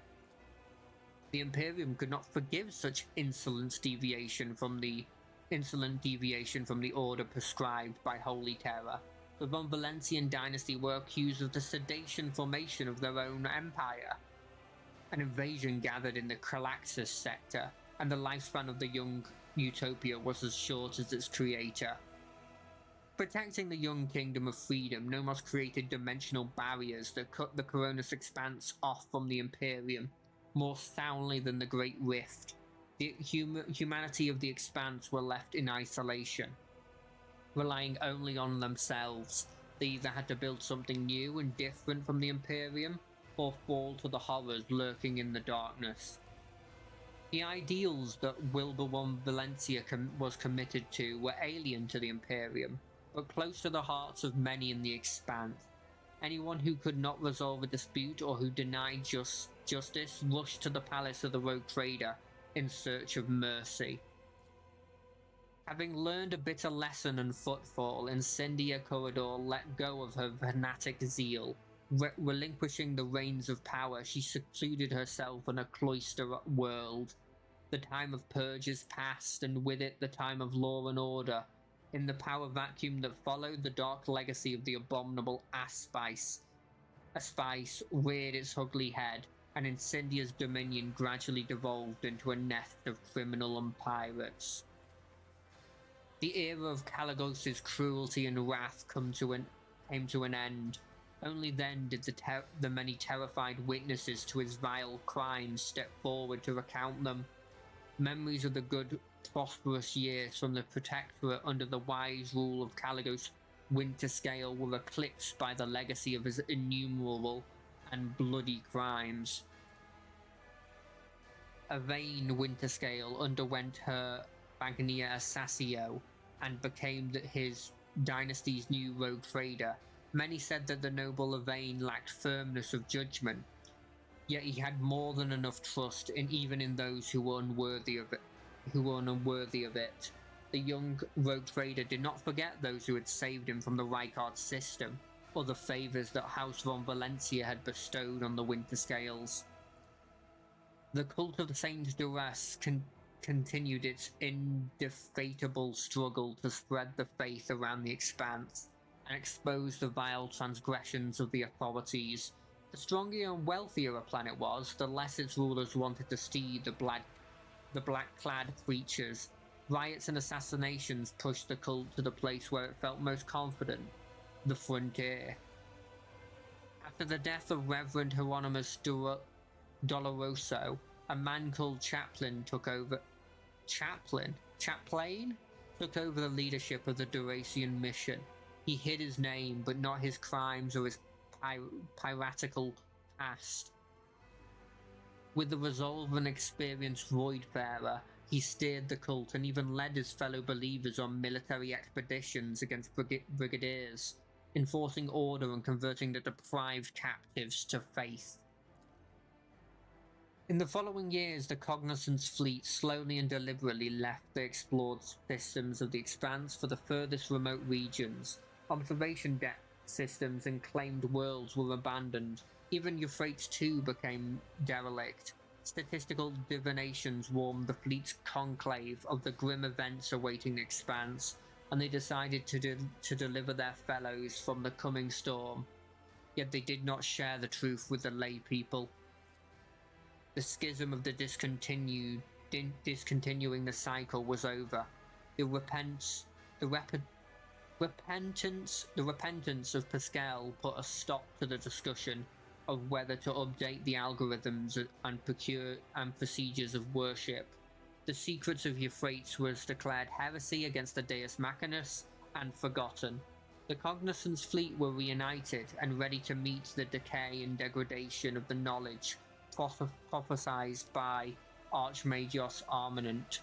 The Imperium could not forgive such insolent deviation from the order prescribed by Holy Terror. The Von Valencian dynasty were accused of the sedation formation of their own empire. An invasion gathered in the Calaxis sector, and the lifespan of the young utopia was as short as its creator. Protecting the young kingdom of freedom, Nomos created dimensional barriers that cut the Coronis expanse off from the Imperium, more soundly than the Great Rift. The humanity of the expanse were left in isolation. Relying only on themselves, they either had to build something new and different from the Imperium, or fall to the horrors lurking in the darkness. The ideals that Wilbur von Valencia was committed to were alien to the Imperium, but close to the hearts of many in the expanse. Anyone who could not resolve a dispute or who denied justice rushed to the palace of the rogue trader in search of mercy. Having learned a bitter lesson and footfall, Incendia Corridor let go of her fanatic zeal. Relinquishing the reins of power, she secluded herself in a cloister world. The time of purges passed, and with it the time of law and order. In the power vacuum that followed, the dark legacy of the abominable Aspice reared its ugly head, and Incendia's dominion gradually devolved into a nest of criminal and pirates. The era of Kalagos' cruelty and wrath came to an end. Only then did the many terrified witnesses to his vile crimes step forward to recount them. Memories of the good, prosperous years from the Protectorate under the wise rule of Kalagos Winterscale were eclipsed by the legacy of his innumerable and bloody crimes. Yvain Winterscale underwent her Magnia Assassinio and became his dynasty's new rogue trader. Many said that the noble Yvain lacked firmness of judgment, yet he had more than enough trust even in those who were unworthy of it. The young rogue trader did not forget those who had saved him from the Rykard system, or the favours that House von Valencia had bestowed on the Winterscales. The cult of Saint Duras continued its indefatigable struggle to spread the faith around the expanse and expose the vile transgressions of the authorities. The stronger and wealthier a planet was, the less its rulers wanted to see the black-clad creatures. Riots and assassinations pushed the cult to the place where it felt most confident, the frontier. After the death of Reverend Hieronymus Doloroso, a man called Chaplain took over the leadership of the Durasian mission. He hid his name, but not his crimes or his piratical past. With the resolve of an experienced voidfarer, he steered the cult and even led his fellow believers on military expeditions against brigadiers, enforcing order and converting the deprived captives to faith. In the following years, the Cognizance fleet slowly and deliberately left the explored systems of the Expanse for the furthest remote regions. Observation deck systems and claimed worlds were abandoned. Even Euphrates II became derelict. Statistical divinations warned the fleet's conclave of the grim events awaiting the Expanse, and they decided to deliver their fellows from the coming storm. Yet they did not share the truth with the lay people. The schism of the discontinuing the cycle was over. The repentance of Pascal put a stop to the discussion of whether to update the algorithms and procedures of worship. The secrets of Euphrates was declared heresy against the Deus Machinus and forgotten. The Cognizance fleet were reunited and ready to meet the decay and degradation of the knowledge prophesied by Archmagios Armament.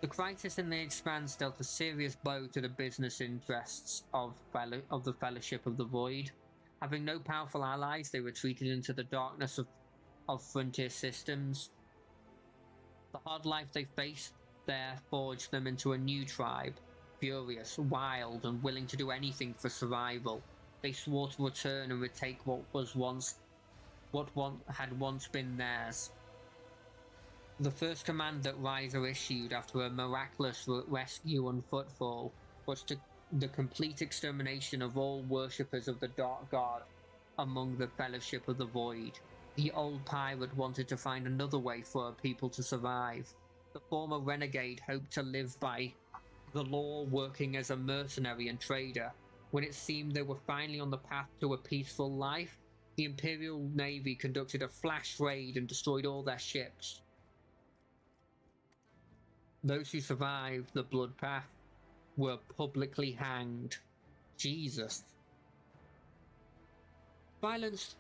The crisis in the Expanse dealt a serious blow to the business interests of the Fellowship of the Void. Having no powerful allies, they retreated into the darkness of frontier systems. The hard life they faced there forged them into a new tribe, furious, wild, and willing to do anything for survival. They swore to return and retake what had once been theirs. The first command that Riser issued after a miraculous rescue on Footfall was the complete extermination of all worshippers of the Dark God among the Fellowship of the Void. The old pirate wanted to find another way for her people to survive. The former renegade hoped to live by the law, working as a mercenary and trader. When it seemed they were finally on the path to a peaceful life, the Imperial Navy conducted a flash raid and destroyed all their ships. Those who survived the Blood Path were publicly hanged. Jesus. Violence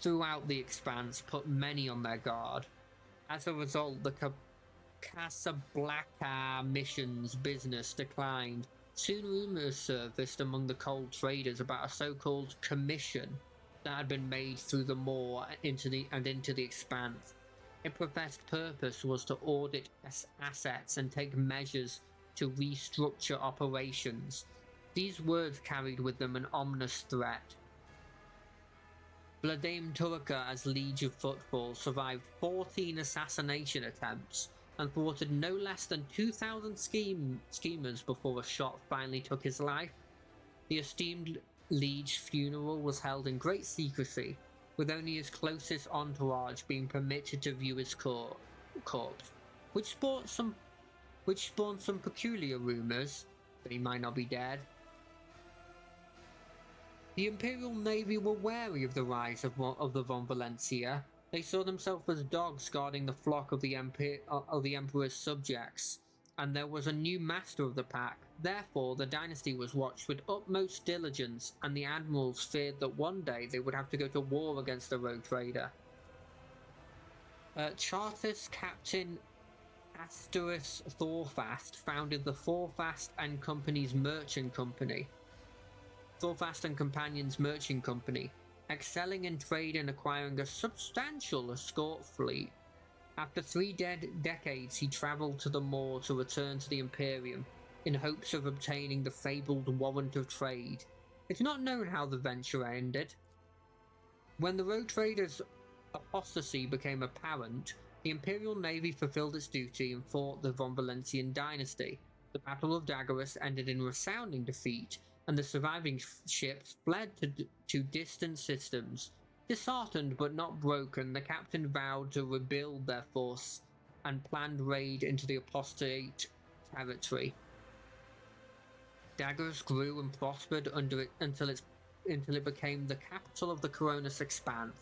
throughout the Expanse put many on their guard. As a result, the Casablanca mission's business declined. Soon rumors surfaced among the cold traders about a so-called commission that had been made through the Maw into the Expanse. Its professed purpose was to audit assets and take measures to restructure operations. These words carried with them an ominous threat. Vladimir Turka, as Liege of Footfall, survived 14 assassination attempts and thwarted no less than 2,000 schemers before a shot finally took his life. The esteemed Liege funeral was held in great secrecy, with only his closest entourage being permitted to view his corpse, which spawned some peculiar rumors that he might not be dead. The Imperial Navy were wary of the rise of the Von Valencia. They saw themselves as dogs guarding the flock of the Emperor's subjects, and there was a new master of the pack. Therefore, the dynasty was watched with utmost diligence, and the admirals feared that one day they would have to go to war against the rogue trader. Chartist Captain Asterius Thorfast founded the Thorfast and Company's Merchant Company. Thorfast and Companions Merchant Company, excelling in trade and acquiring a substantial escort fleet. After 3 decades, he travelled to the Maw to return to the Imperium, in hopes of obtaining the fabled warrant of trade. It's not known how the venture ended. When the rogue trader's apostasy became apparent, the Imperial Navy fulfilled its duty and fought the Von Valentian dynasty. The Battle of Dagorus ended in resounding defeat, and the surviving ships fled to distant systems. Disheartened but not broken, the captain vowed to rebuild their force and planned raid into the apostate territory. Dagorus grew and prospered under it until it became the capital of the Coronis Expanse.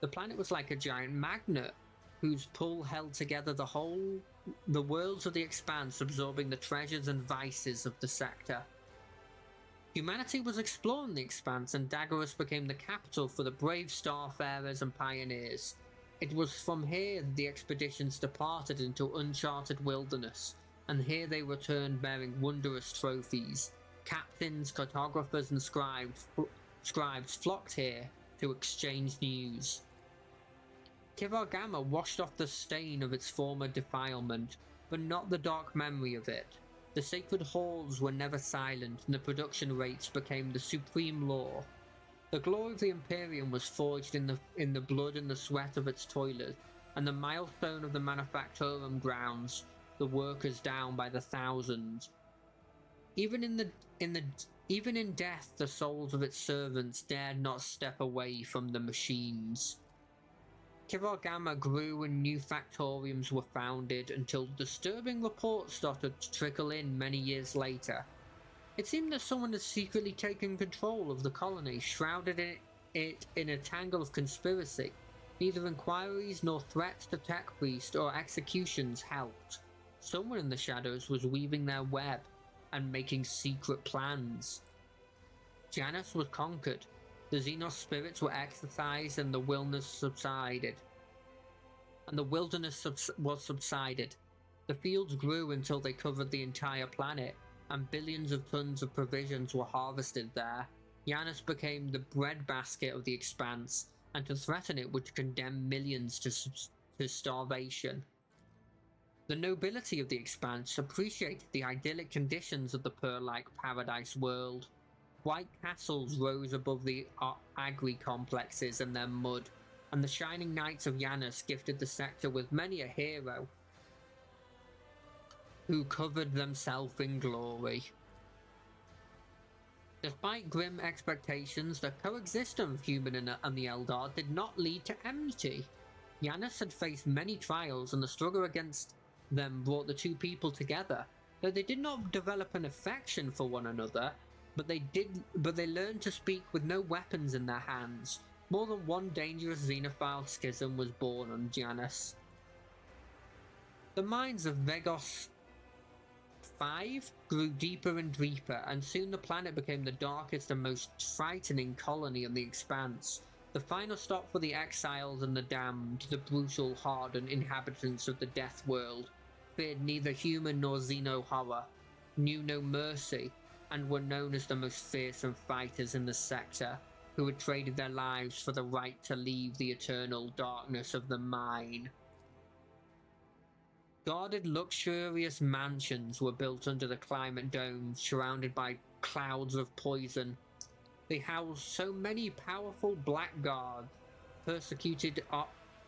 The planet was like a giant magnet, whose pull held together the worlds of the Expanse, absorbing the treasures and vices of the sector. Humanity was exploring the Expanse, and Dagorus became the capital for the brave starfarers and pioneers. It was from here the expeditions departed into uncharted wilderness, and here they returned bearing wondrous trophies. Captains, cartographers, and scribes flocked here to exchange news. Kivar-Gamma washed off the stain of its former defilement, but not the dark memory of it. The sacred halls were never silent, and the production rates became the supreme law. The glory of the Imperium was forged in the blood and the sweat of its toilers, and the milestone of the Manufactorum grounds the workers down by the thousands. Even in death, the souls of its servants dared not step away from the machines. Kivar-Gamma grew and new factoriums were founded until disturbing reports started to trickle in many years later. It seemed that someone had secretly taken control of the colony, shrouded it in a tangle of conspiracy. Neither inquiries nor threats to Tech Priest or executions helped. Someone in the shadows was weaving their web and making secret plans. Janus was conquered. The Xenos spirits were exorcised and the wilderness subsided. The fields grew until they covered the entire planet, and billions of tons of provisions were harvested there. Janus became the breadbasket of the Expanse, and to threaten it would condemn millions to starvation. The nobility of the Expanse appreciated the idyllic conditions of the pearl-like paradise world. White castles rose above the agri complexes and their mud, and the shining knights of Janus gifted the sector with many a hero who covered themselves in glory. Despite grim expectations, the coexistence of human and the Eldar did not lead to enmity. Janus had faced many trials, and the struggle against them brought the two people together. Though they did not develop an affection for one another, but they learned to speak with no weapons in their hands. More than one dangerous xenophile schism was born on Janus. The minds of Vegos 5 grew deeper and deeper, and soon the planet became the darkest and most frightening colony on the Expanse. The final stop for the exiles and the damned, the brutal, hardened inhabitants of the Death World, feared neither human nor xeno horror, knew no mercy, and were known as the most fearsome fighters in the sector, who had traded their lives for the right to leave the eternal darkness of the mine. Guarded, luxurious mansions were built under the climate dome, surrounded by clouds of poison. They housed so many powerful blackguards, persecuted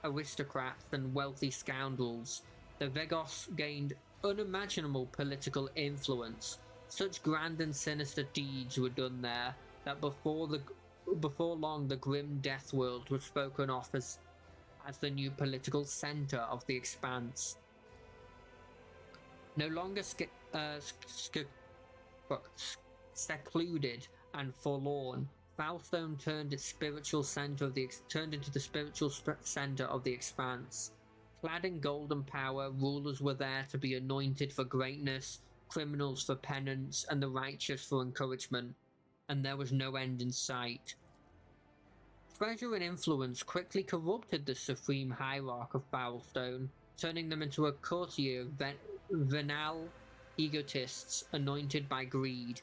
aristocrats, and wealthy scoundrels. The Vegos gained unimaginable political influence. Such grand and sinister deeds were done there that before long the grim Death World was spoken of as the new political center of the Expanse. No longer secluded and forlorn, Foulstone turned into the spiritual center of the Expanse. Clad in golden power, rulers were there to be anointed for greatness, criminals for penance, and the righteous for encouragement, and there was no end in sight. Treasure and influence quickly corrupted the supreme hierarch of Foulstone, turning them into a courtier of venal egotists anointed by greed.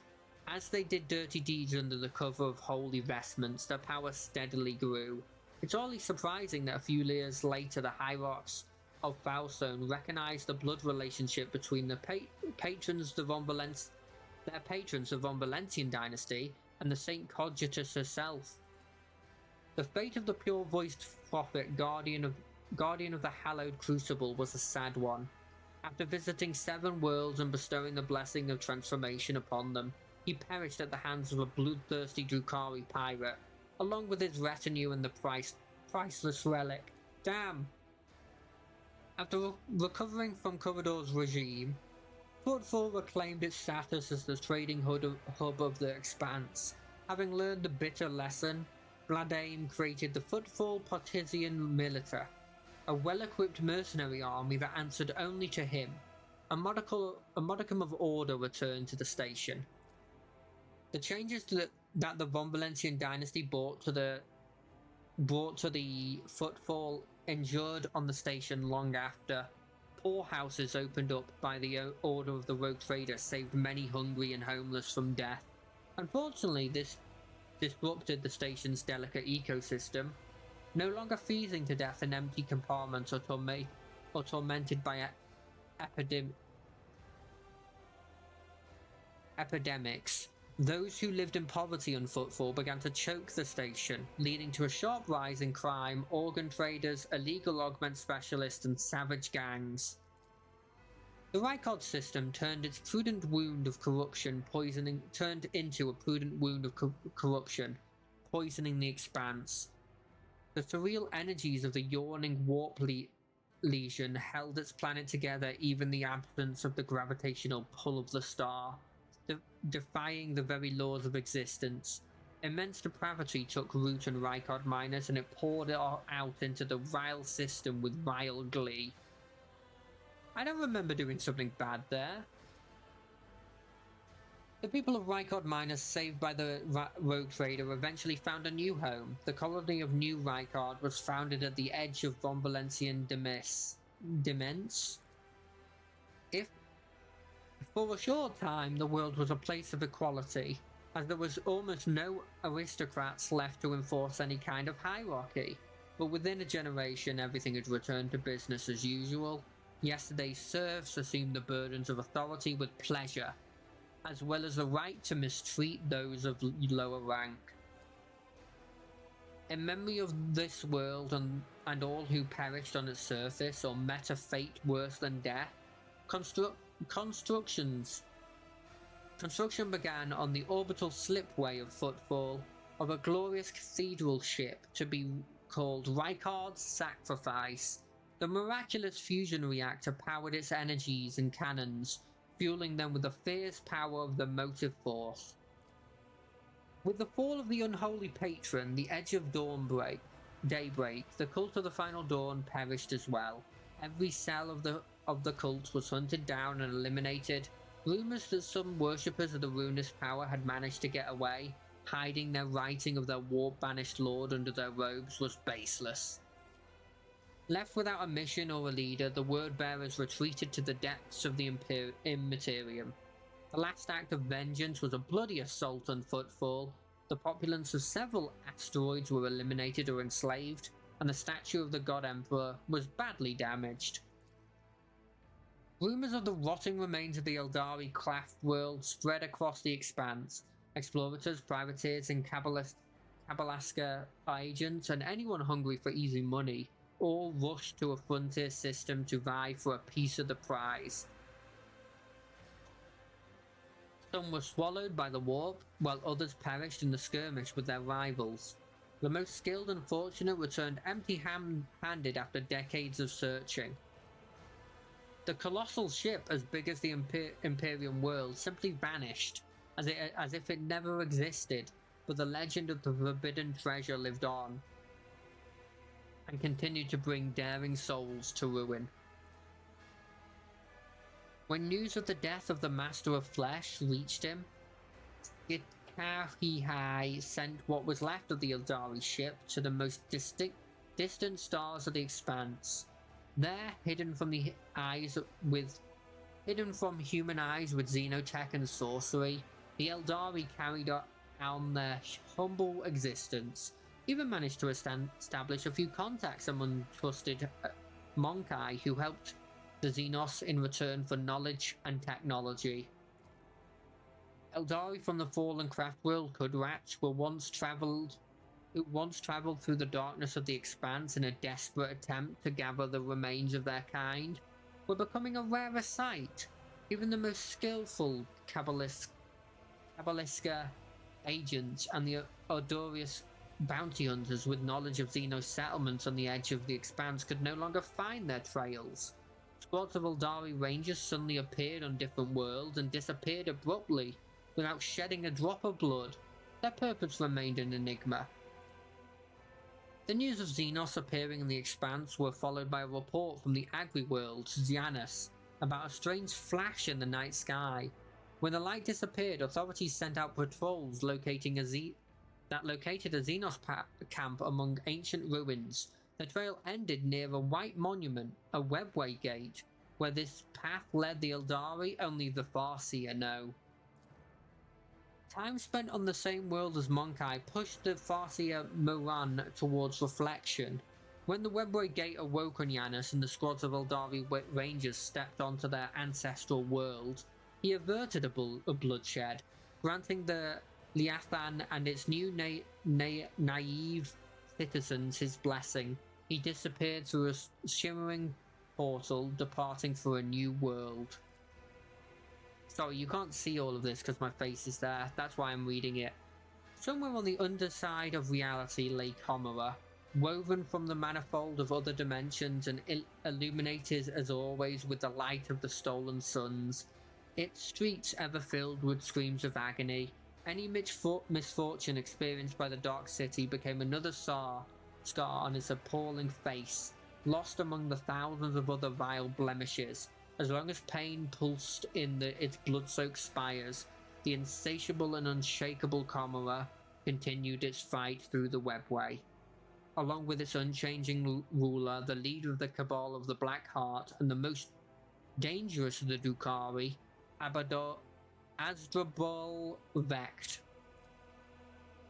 As they did dirty deeds under the cover of holy vestments, their power steadily grew. It's hardly surprising that a few years later the hierarchs of Foulstone recognized the blood relationship between the patrons of their patrons of Von Valentian dynasty and the Saint Cogitus herself. The fate of the pure-voiced prophet, guardian of the hallowed crucible, was a sad one. After visiting 7 worlds and bestowing the blessing of transformation upon them, he perished at the hands of a bloodthirsty Drukhari pirate, along with his retinue and the priceless relic. Damn! After recovering from Corridor's regime, Footfall reclaimed its status as the trading hub of the Expanse. Having learned the bitter lesson, Bladaim created the Footfall Partisan Militia, a well-equipped mercenary army that answered only to him. A modicum of order returned to the station. The changes that the Von Valentian dynasty brought to the brought to the footfall endured on the station long after. Poorhouses opened up by the order of the rogue trader saved many hungry and homeless from death. Unfortunately, this disrupted the station's delicate ecosystem, no longer freezing to death in empty compartments or tormented by epidemics. Those who lived in poverty on Footfall began to choke the station, leading to a sharp rise in crime, organ traders, illegal augment specialists, and savage gangs. The Rykard system turned into a prudent wound of corruption, poisoning the Expanse. The surreal energies of the yawning warp lesion held its planet together, even in the absence of the gravitational pull of the star, defying the very laws of existence. Immense depravity took root in Rykard Minus, and it poured it out into the Ryle system with vile glee. I don't remember doing something bad there. The people of Rykard Minus, saved by the rogue trader, eventually found a new home. The colony of New Rykard was founded at the edge of Von Valencian Demence. For a short time, the world was a place of equality, as there was almost no aristocrats left to enforce any kind of hierarchy. But within a generation, everything had returned to business as usual. Yesterday's serfs assumed the burdens of authority with pleasure, as well as the right to mistreat those of lower rank. In memory of this world and all who perished on its surface or met a fate worse than death, construction began on the orbital slipway of Footfall of a glorious cathedral ship to be called Rykard's Sacrifice. The miraculous fusion reactor powered its energies and cannons, fueling them with the fierce power of the motive force. With the fall of the unholy patron, the edge of daybreak, the cult of the Final Dawn perished as well. Every cell of the cult was hunted down and eliminated. Rumors that some worshippers of the ruinous power had managed to get away, hiding their writing of their warp-banished lord under their robes, was baseless. Left without a mission or a leader, the word-bearers retreated to the depths of the Immaterium. The last act of vengeance was a bloody assault on Footfall. The populace of several asteroids were eliminated or enslaved, and the statue of the God Emperor was badly damaged. Rumors of the rotting remains of the Eldari craft world spread across the expanse. Explorators, privateers, and Kabalaska agents, and anyone hungry for easy money, all rushed to a frontier system to vie for a piece of the prize. Some were swallowed by the warp, while others perished in the skirmish with their rivals. The most skilled and fortunate returned empty-handed after decades of searching. The colossal ship, as big as the Imperium world, simply vanished, as if it never existed, but the legend of the forbidden treasure lived on, and continued to bring daring souls to ruin. When news of the death of the Master of Flesh reached him, Skidkarhihai sent what was left of the Eldari ship to the most distant stars of the expanse. There, hidden from human eyes with xenotech and sorcery, the Eldari carried on their humble existence, even managed to establish a few contacts among trusted Monkai who helped the Xenos in return for knowledge and technology. Eldari from the fallen craft world Kudratch who once travelled through the darkness of the expanse in a desperate attempt to gather the remains of their kind, were becoming a rarer sight. Even the most skillful Kabaliska agents and the Ordorius bounty hunters with knowledge of Xenos settlements on the edge of the expanse could no longer find their trails. Squads of Eldari rangers suddenly appeared on different worlds and disappeared abruptly, without shedding a drop of blood. Their purpose remained an enigma. The news of Xenos appearing in the expanse were followed by a report from the Agri world, Janus, about a strange flash in the night sky. When the light disappeared, authorities sent out patrols locating a that located a Xenos camp among ancient ruins. The trail ended near a white monument, a webway gate. Where this path led the Eldari, only the Farseer know. Time spent on the same world as Monkai pushed the Farseer Moran towards reflection. When the webway gate awoke on Yanis and the squads of Eldari rangers stepped onto their ancestral world, he averted a bloodshed, granting the Leathan and its new naive citizens his blessing. He disappeared through a shimmering portal, departing for a new world. Sorry, you can't see all of this because my face is there. That's why I'm reading it. Somewhere on the underside of reality lay Comora, woven from the manifold of other dimensions and illuminated as always with the light of the stolen suns. Its streets ever filled with screams of agony. Any misfortune experienced by the Dark City became another scar on its appalling face, lost among the thousands of other vile blemishes. As long as pain pulsed in its blood-soaked spires, the insatiable and unshakable Comora continued its fight through the webway. Along with its unchanging ruler, the leader of the Cabal of the Black Heart, and the most dangerous of the Drukhari, Asdrubal Vecht.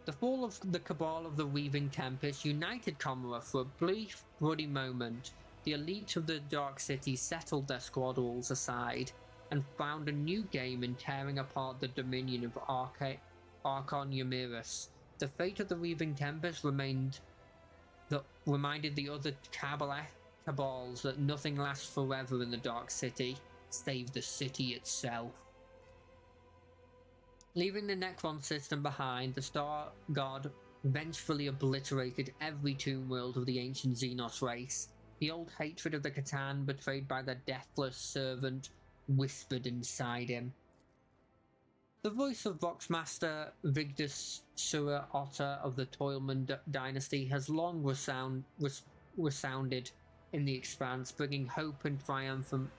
The fall of the Cabal of the Weaving Tempest united Comora for a brief, bloody moment. The elite of the Dark City settled their squabbles aside and found a new game in tearing apart the dominion of Archon Ymyrus. The fate of the Weaving Tempest reminded the other cabals that nothing lasts forever in the Dark City, save the city itself. Leaving the Necron system behind, the Star God vengefully obliterated every tomb world of the ancient Xenos race. The old hatred of the Catan, betrayed by their deathless servant, whispered inside him. The voice of Voxmaster Vigdis Sura Otter of the Toilman dynasty has long resounded in the expanse, bringing hope and triumph from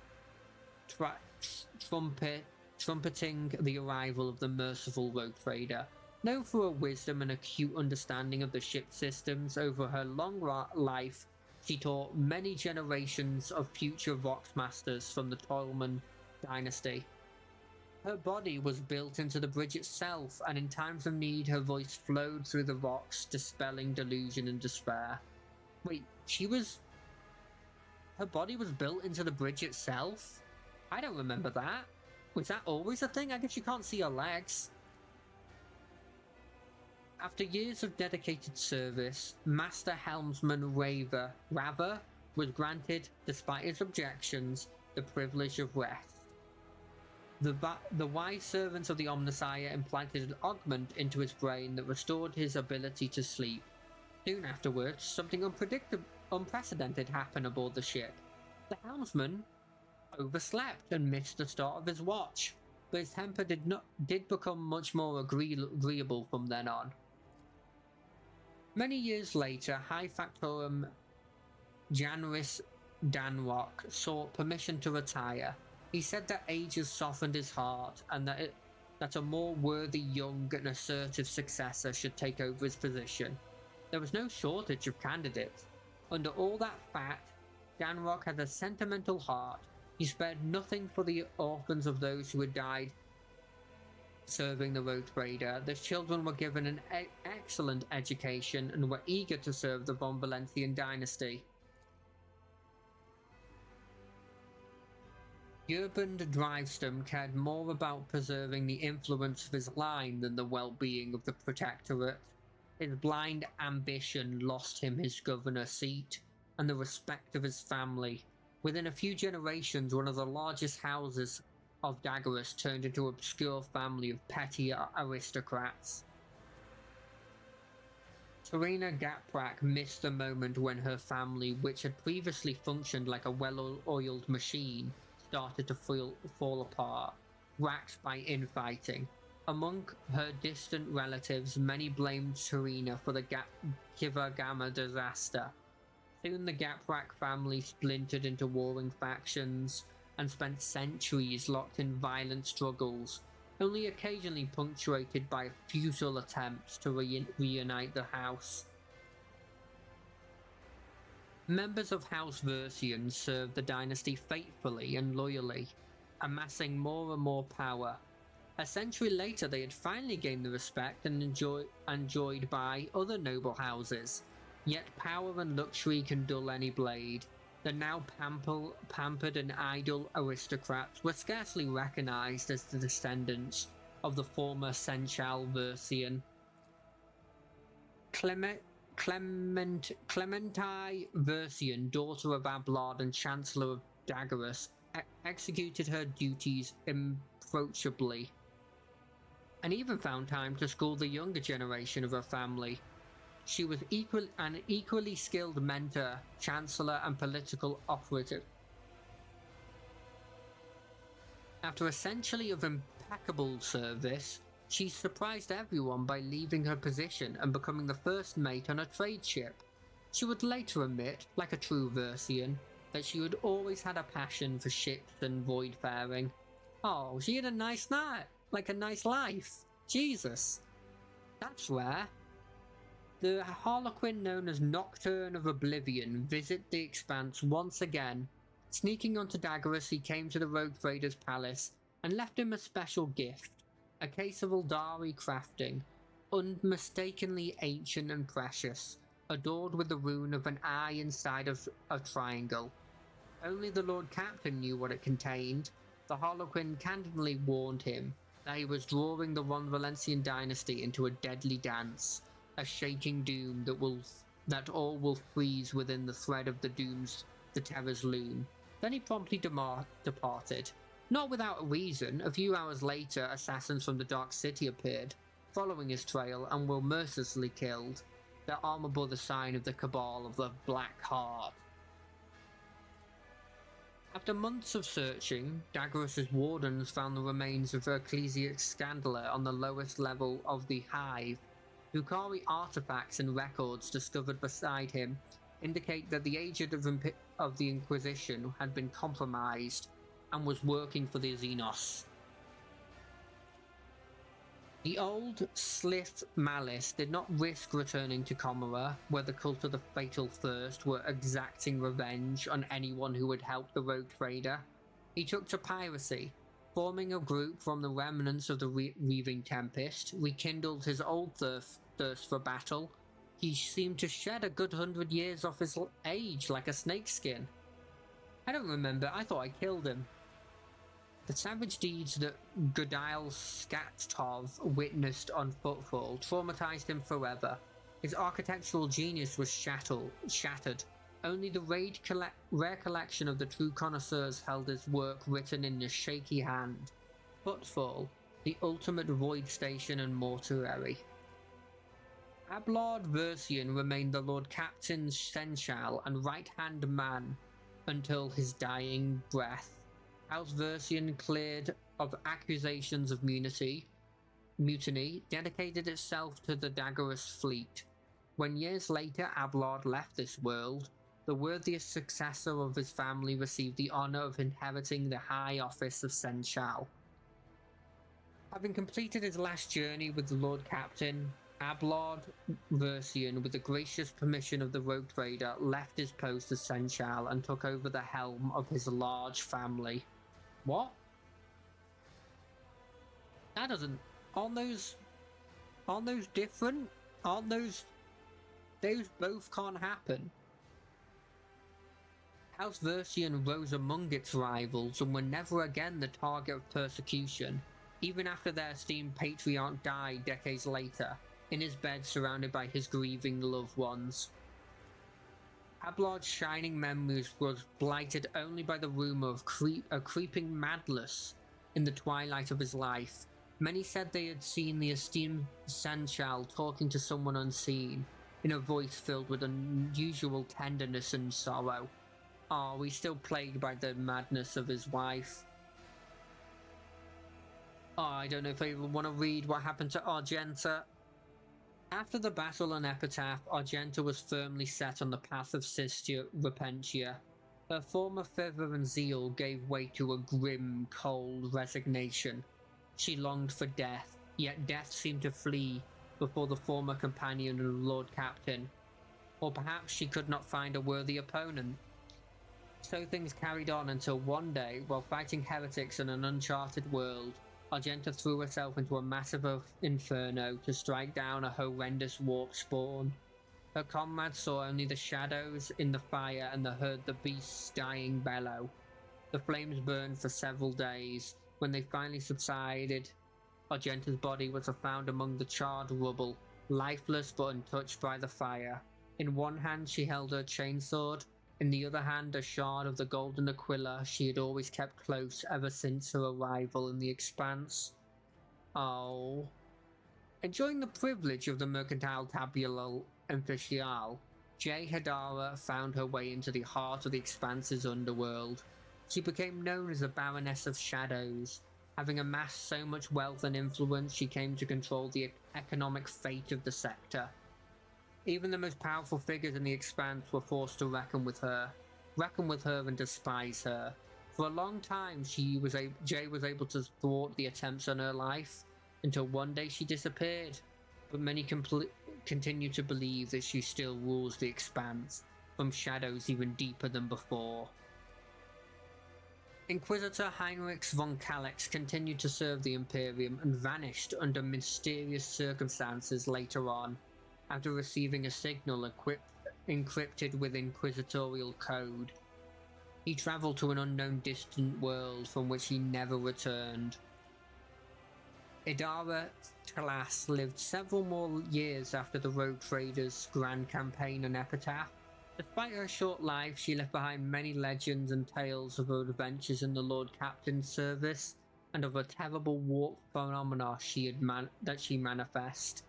trumpeting the arrival of the merciful rogue trader. Known for her wisdom and acute understanding of the ship systems over her long life, she taught many generations of future Voxmasters from the Toilman dynasty. Her body was built into the bridge itself, and in times of need her voice flowed through the rocks, dispelling delusion and despair. Wait, her body was built into the bridge itself? I don't remember that. Was that always a thing? I guess you can't see her legs. After years of dedicated service, Master Helmsman Raver was granted, despite his objections, the privilege of rest. The wise servants of the Omnissiah implanted an augment into his brain that restored his ability to sleep. Soon afterwards, something unprecedented happened aboard the ship. The helmsman overslept and missed the start of his watch, but his temper did become much more agreeable from then on. Many years later, High Factorum Janris Danrock sought permission to retire. He said that age has softened his heart and that a more worthy, young and assertive successor should take over his position. There was no shortage of candidates. Under all that fact, Danrock had a sentimental heart. He spared nothing for the orphans of those who had died serving the Rogue Trader. The children were given an excellent education and were eager to serve the Von Valentian dynasty. Urban Driveston cared more about preserving the influence of his line than the well-being of the Protectorate. His blind ambition lost him his governor seat and the respect of his family. Within a few generations, one of the largest houses of Daggerus turned into an obscure family of petty aristocrats. Serena Gaprak missed the moment when her family, which had previously functioned like a well-oiled machine, started to fall apart, racked by infighting. Among her distant relatives, many blamed Serena for the Kiva Gamma disaster. Soon the Gaprak family splintered into warring factions and spent centuries locked in violent struggles. only occasionally punctuated by futile attempts to reunite the house. Members of House Versian served the dynasty faithfully and loyally, amassing more and more power. A century later, they had finally gained the respect and enjoyed by other noble houses. Yet power and luxury can dull any blade. The now pampered and idle aristocrats were scarcely recognized as the descendants of the former Senchal Versian. Clementai Versian, daughter of Ablard and Chancellor of Dagorus, executed her duties irreproachably, and even found time to school the younger generation of her family. She was an equally skilled mentor, chancellor, and political operative. After a century of impeccable service, she surprised everyone by leaving her position and becoming the first mate on a trade ship. She would later admit, like a true Versian, that she had always had a passion for ships and voidfaring. Oh, she had a nice night, like a nice life. Jesus. That's rare. The Harlequin known as Nocturne of Oblivion visit the Expanse once again. Sneaking onto Dagorus, he came to the Rogue Trader's palace and left him a special gift. A case of Eldari crafting, unmistakably ancient and precious, adored with the rune of an eye inside of a triangle. Only the Lord Captain knew what it contained. The Harlequin candidly warned him that he was drawing the Ron Valencian dynasty into a deadly dance, a shaking doom that all will freeze within the thread of the terror's loom. Then he promptly departed. Not without a reason. A few hours later, assassins from the Dark City appeared, following his trail, and were mercilessly killed. Their armor bore the sign of the Cabal of the Black Heart. After months of searching, Dagorus's wardens found the remains of Ecclesiac Scandaler on the lowest level of the Hive. Bukhari artifacts and records discovered beside him indicate that the agent of the Inquisition had been compromised and was working for the Xenos. The old Slith Malice did not risk returning to Comera, where the cult of the Fatal Thirst were exacting revenge on anyone who would help the Rogue Trader. He took to piracy, forming a group from the remnants of the Weaving Tempest, rekindled his old thirst for battle. He seemed to shed a good 100 years off his age like a snakeskin. I don't remember, I thought I killed him. The savage deeds that Gudail Skattov witnessed on Footfall traumatized him forever. His architectural genius was shattered. Only the rare collection of the true connoisseurs held his work written in a shaky hand. Footfall, the ultimate void station and mortuary. Ablard Versian remained the Lord Captain's Senchal and right-hand man until his dying breath. House Versian, cleared of accusations of mutiny, dedicated itself to the Dagorus fleet. When years later Ablard left this world, the worthiest successor of his family received the honor of inheriting the high office of Senchal. Having completed his last journey with the Lord Captain, Ablard Versian, with the gracious permission of the Rogue Trader, left his post as Senchal and took over the helm of his large family. What? That doesn't... Aren't those different? Aren't those both can't happen. House Versian rose among its rivals and were never again the target of persecution, even after their esteemed patriarch died decades later, in his bed surrounded by his grieving loved ones. Ablard's shining memories was blighted only by the rumor of a creeping madness in the twilight of his life. Many said they had seen the esteemed Senchal talking to someone unseen, in a voice filled with unusual tenderness and sorrow. Oh, he's still plagued by the madness of his wife. Oh, I don't know if I even want to read what happened to Argenta. After the battle on Epitaph, Argenta was firmly set on the path of Sistia Repentia. Her former fervor and zeal gave way to a grim, cold resignation. She longed for death, yet death seemed to flee before the former companion of the Lord Captain. Or perhaps she could not find a worthy opponent. So things carried on until one day, while fighting heretics in an uncharted world, Argenta threw herself into a massive inferno to strike down a horrendous warp spawn. Her comrades saw only the shadows in the fire and heard the beast's dying bellow. The flames burned for several days. When they finally subsided, Argenta's body was found among the charred rubble, lifeless but untouched by the fire. In one hand she held her chainsword, in the other hand a shard of the golden aquila she had always kept close ever since her arrival in the Expanse. Oh. Enjoying the privilege of the mercantile tabula officiale, Jay Hadara found her way into the heart of the Expanse's underworld. She became known as the Baroness of Shadows. Having amassed so much wealth and influence, she came to control the economic fate of the sector. Even the most powerful figures in the Expanse were forced to reckon with her and despise her. For a long time, Jay was able to thwart the attempts on her life, until one day she disappeared. But many continue to believe that she still rules the Expanse, from shadows even deeper than before. Inquisitor Heinrich von Kalex continued to serve the Imperium and vanished under mysterious circumstances later on, after receiving a signal encrypted with inquisitorial code. He travelled to an unknown distant world from which he never returned. Idara Talas lived several more years after the Rogue Traders' grand campaign and epitaph. Despite her short life, she left behind many legends and tales of her adventures in the Lord Captain's service, and of a terrible warp phenomena that she manifest.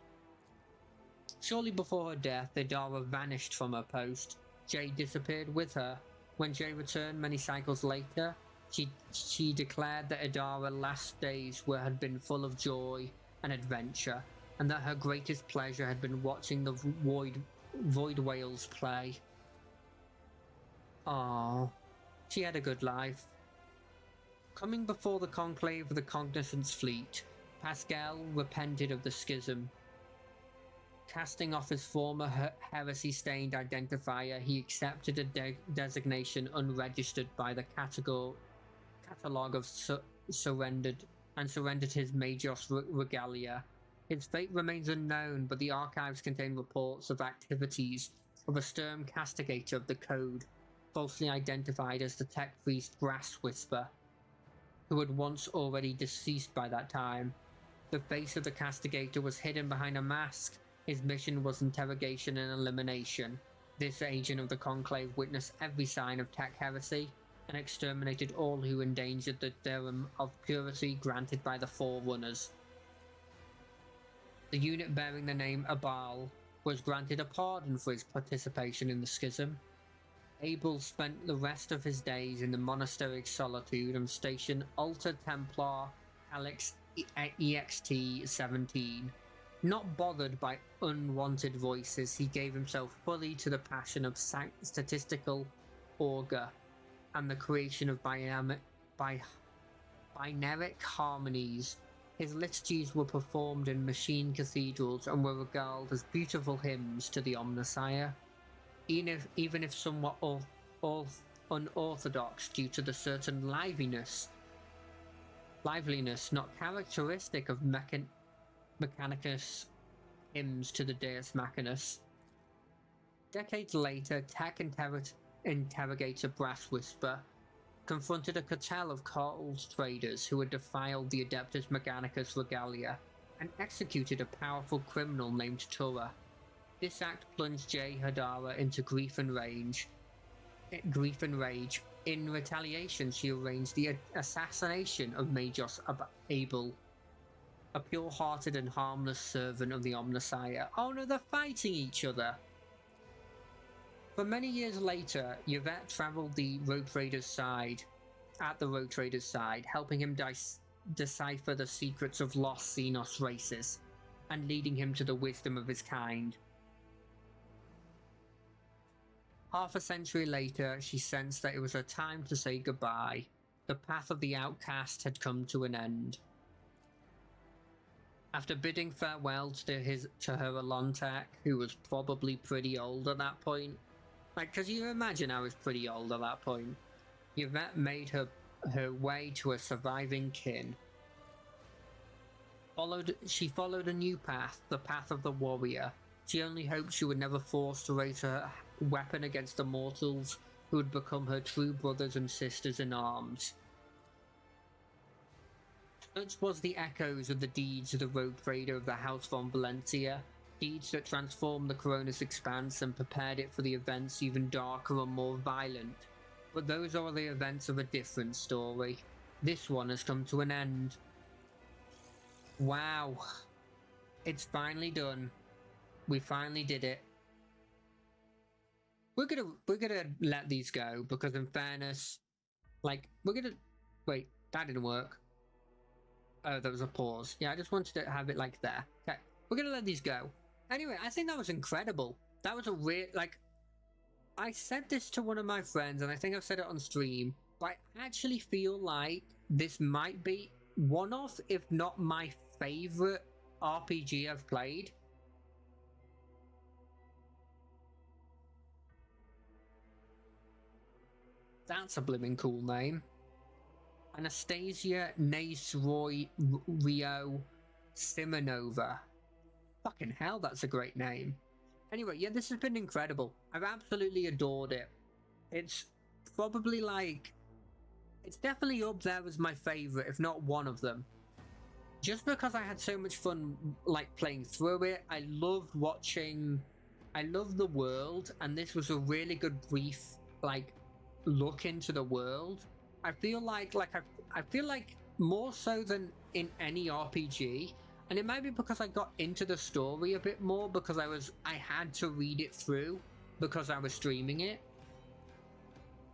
Shortly before her death, Idara vanished from her post. Jay disappeared with her. When Jay returned many cycles later, she declared that Idara's last days had been full of joy and adventure, and that her greatest pleasure had been watching the void whales play. Aww, she had a good life. Coming before the conclave of the Cognizance Fleet, Pascal repented of the schism. Casting off his former heresy-stained identifier, he accepted a designation unregistered by the catalogue of surrendered his Magos regalia. His fate remains unknown, but the archives contain reports of activities of a stern castigator of the Code, falsely identified as the tech priest Brass Whisper, who had once already deceased by that time. The face of the castigator was hidden behind a mask. His mission was interrogation and elimination. This agent of the Conclave witnessed every sign of tech heresy and exterminated all who endangered the theorem of purity granted by the Forerunners. The unit bearing the name Abal was granted a pardon for his participation in the schism. Abel spent the rest of his days in the monasteric solitude and stationed Alta Templar Alex EXT-17. Not bothered by unwanted voices, he gave himself fully to the passion of statistical augur and the creation of binaric harmonies. His liturgies were performed in machine cathedrals and were regarded as beautiful hymns to the Omnissiah, even if somewhat unorthodox due to the certain liveliness not characteristic of Mechanicus hymns to the Deus Machinus. Decades later, tech interrogator Brass Whisper confronted a cartel of cold traders who had defiled the Adeptus Mechanicus regalia and executed a powerful criminal named Tura. This act plunged Jay Hadara into grief and rage. In retaliation, she arranged the assassination of Magos Abel, a pure-hearted and harmless servant of the Omnissiah. Oh no, they're fighting each other! For many years later, Yvette traveled at the Rogue Trader's side, helping him decipher the secrets of lost Xenos races, and leading him to the wisdom of his kind. Half a century later, she sensed that it was her time to say goodbye. The path of the outcast had come to an end. After bidding farewell to her Alontac, who was probably pretty old at that point. Like, cause you imagine I was pretty old at that point. Yvette made her way to a surviving kin. She followed a new path, the path of the warrior. She only hoped she would never force to raise her weapon against the mortals who would become her true brothers and sisters in arms. Such was the echoes of the deeds of the rogue trader of the House von Valencia, deeds that transformed the Coronis Expanse and prepared it for the events even darker and more violent. But those are the events of a different story. This one has come to an end. Wow. It's finally done. We finally did it. We're gonna let these go because in fairness, like, wait, that didn't work. Oh, there was a pause. Yeah, I just wanted to have it like there. Okay, we're gonna let these go. Anyway, I think that was incredible. That was a weird, like, I said this to one of my friends, and I think I've said it on stream, but I actually feel like this might be one of, if not my favorite RPG I've played. That's a blimmin' cool name. Anastasia Naisroy Rio Simonova. Fucking hell, that's a great name. Anyway, yeah, this has been incredible. I've absolutely adored it. It's probably like... It's definitely up there as my favorite, if not one of them. Just because I had so much fun, like, playing through it. I loved watching... I loved the world, and this was a really good brief, like, look into the world. I feel like I feel like more so than in any RPG, and it might be because I got into the story a bit more because I had to read it through because I was streaming it.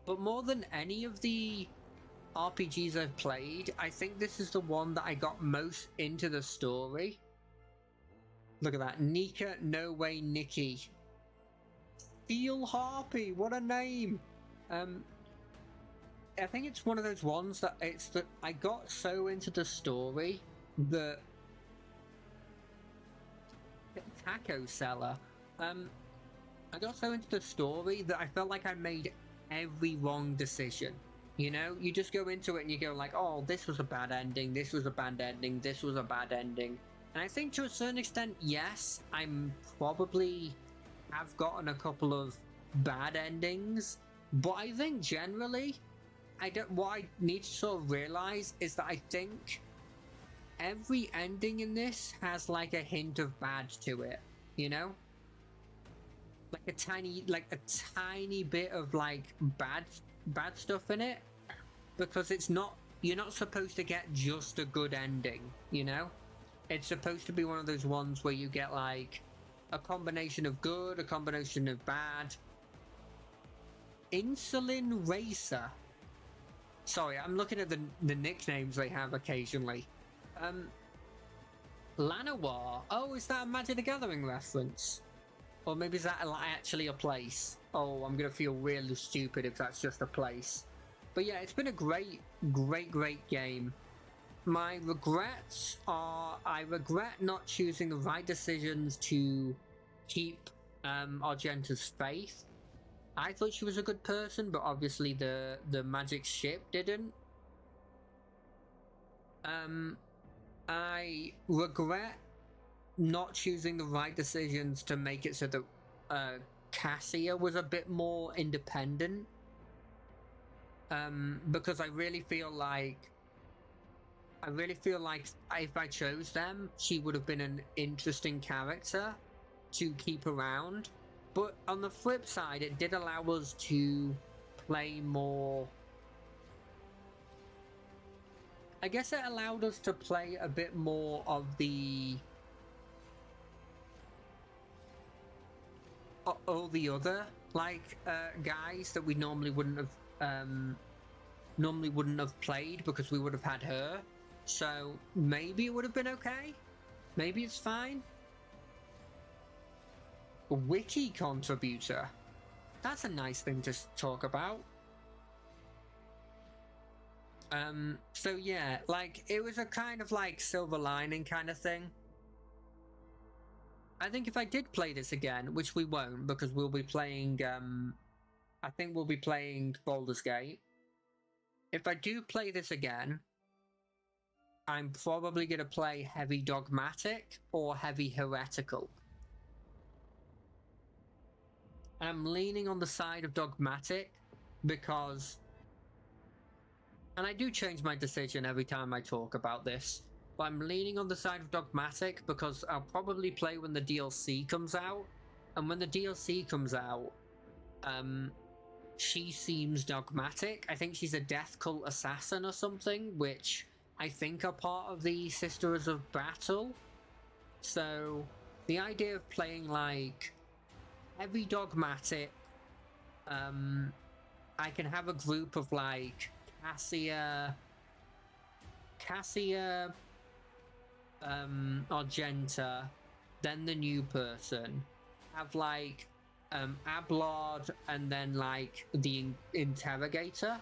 But more than any of the RPGs I've played, I think this is the one that I got most into the story. Look at that, Nika No Way Nikki. Steel Harpy, what a name! I think it's one of those ones that I got so into the story that taco seller. I got so into the story that I felt like I made every wrong decision. You know, you just go into it and you go like, oh, this was a bad ending, this was a bad ending, this was a bad ending. And I think to a certain extent, yes, I'm probably have gotten a couple of bad endings, but I think generally, what I need to sort of realize is that I think every ending in this has like a hint of bad to it, you know? Like a tiny bit of like bad stuff in it, because you're not supposed to get just a good ending, you know? It's supposed to be one of those ones where you get like a combination of good, a combination of bad. Insulin Racer. Sorry, I'm looking at the nicknames they have occasionally. Llanowar. Oh, is that a Magic the Gathering reference? Or maybe is that actually a place? Oh, I'm gonna feel really stupid if that's just a place. But yeah, it's been a great game. My regrets are, I regret not choosing the right decisions to keep Argenta's faith. I thought she was a good person, but obviously the magic ship didn't. I regret not choosing the right decisions to make it so that Cassia was a bit more independent. Because I really feel like if I chose them, she would have been an interesting character to keep around. But on the flip side, it did allow us to play more... I guess it allowed us to play a bit more of the... all the other, like, guys that we normally wouldn't have played because we would have had her. So maybe it would have been okay. Maybe it's fine. Wiki contributor. That's a nice thing to talk about. So yeah, like, it was a kind of like silver lining kind of thing. I think if I did play this again, which we won't because we'll be playing, I think we'll be playing Baldur's Gate. If I do play this again, I'm probably going to play Heavy Dogmatic or Heavy Heretical. And I'm leaning on the side of Dogmatic because... And I do change my decision every time I talk about this. But I'm leaning on the side of Dogmatic because I'll probably play when the DLC comes out. And when the DLC comes out, she seems dogmatic. I think she's a death cult assassin or something, which I think are part of the Sisters of Battle. So the idea of playing like heavy dogmatic, I can have a group of like Cassia, Argenta, then the new person, have like Ablard, and then like the interrogator.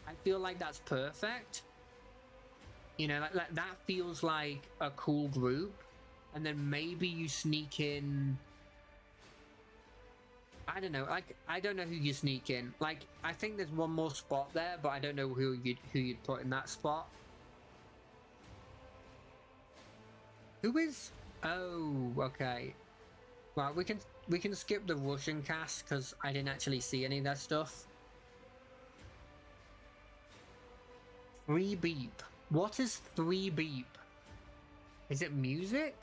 I feel like that's perfect. You know, like that feels like a cool group. And then maybe you sneak in, I don't know, like I don't know who you sneak in. Like I think there's one more spot there, but I don't know who you'd put in that spot. Who is? Oh, okay. Well, we can skip the Russian cast because I didn't actually see any of that stuff. 3 beep. What is 3 beep? Is it music?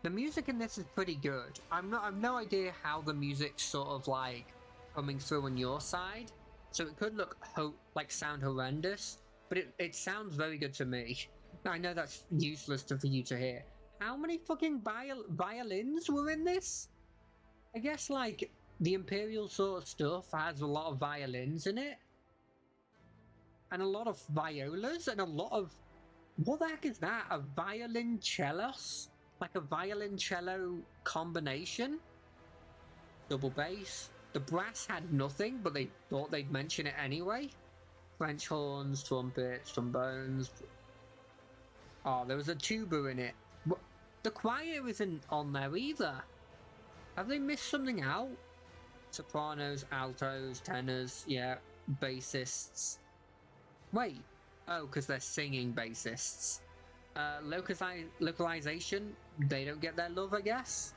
The music in this is pretty good. I've no idea how the music's sort of like coming through on your side, so it could look sound horrendous, but it sounds very good to me. I know that's useless for you to hear. How many fucking violins were in this? I guess like the Imperial sort of stuff has a lot of violins in it, and a lot of violas, and a lot of, what the heck is that? A violoncellos? Like a violoncello combination? Double bass. The brass had nothing, but they thought they'd mention it anyway. French horns, trumpets, trombones. Oh, there was a tuba in it. The choir isn't on there either. Have they missed something out? Sopranos, altos, tenors, yeah, bassists. Wait. Oh, because they're singing bassists. Localization, they don't get their love, I guess.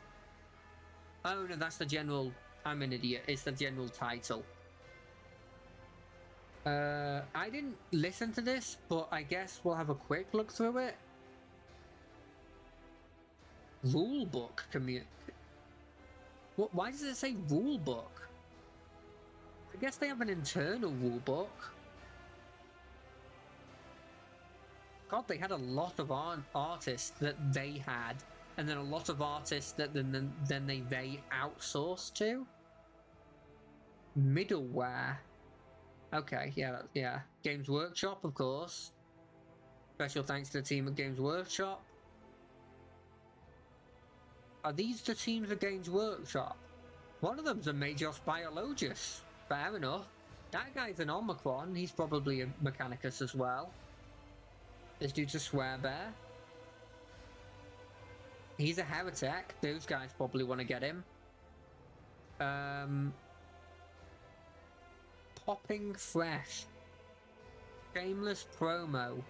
Oh no, that's the general. I'm an idiot. It's the general title. I didn't listen to this, but I guess we'll have a quick look through it. Rulebook What? Why does it say rulebook? I guess they have an internal rulebook. God, they had a lot of artists that they had, and then a lot of artists that then they outsourced to. Middleware. Okay, yeah. Games Workshop, of course. Special thanks to the team at Games Workshop. Are these the teams at Games Workshop? One of them's a Magos Biologus. Fair enough. That guy's an Omicron. He's probably a Mechanicus as well. This dude's a Swearbear. He's a Heretic. Those guys probably want to get him. Popping Fresh. Shameless Promo.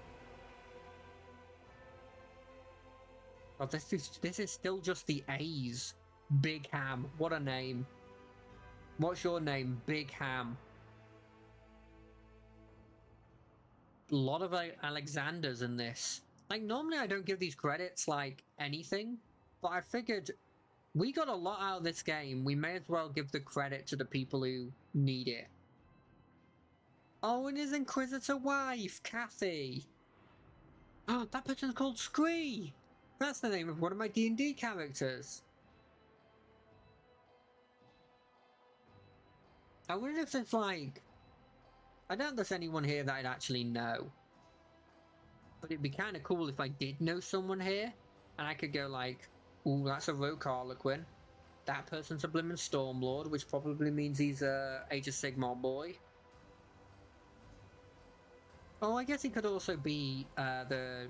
Oh, this is still just the A's. Big Ham. What a name. What's your name? Big Ham. A lot of Alexanders in this. Like, normally I don't give these credits, like, anything. But I figured we got a lot out of this game. We may as well give the credit to the people who need it. Oh, and his Inquisitor wife, Kathy. Oh, that person's called Scree. That's the name of one of my D&D characters. I wonder if there's like... I doubt there's anyone here that I'd actually know. But it'd be kind of cool if I did know someone here. And I could go like, ooh, that's a Rogue Harlequin. That person's a blimmin' Stormlord, which probably means he's a Age of Sigmar boy. Oh, I guess he could also be the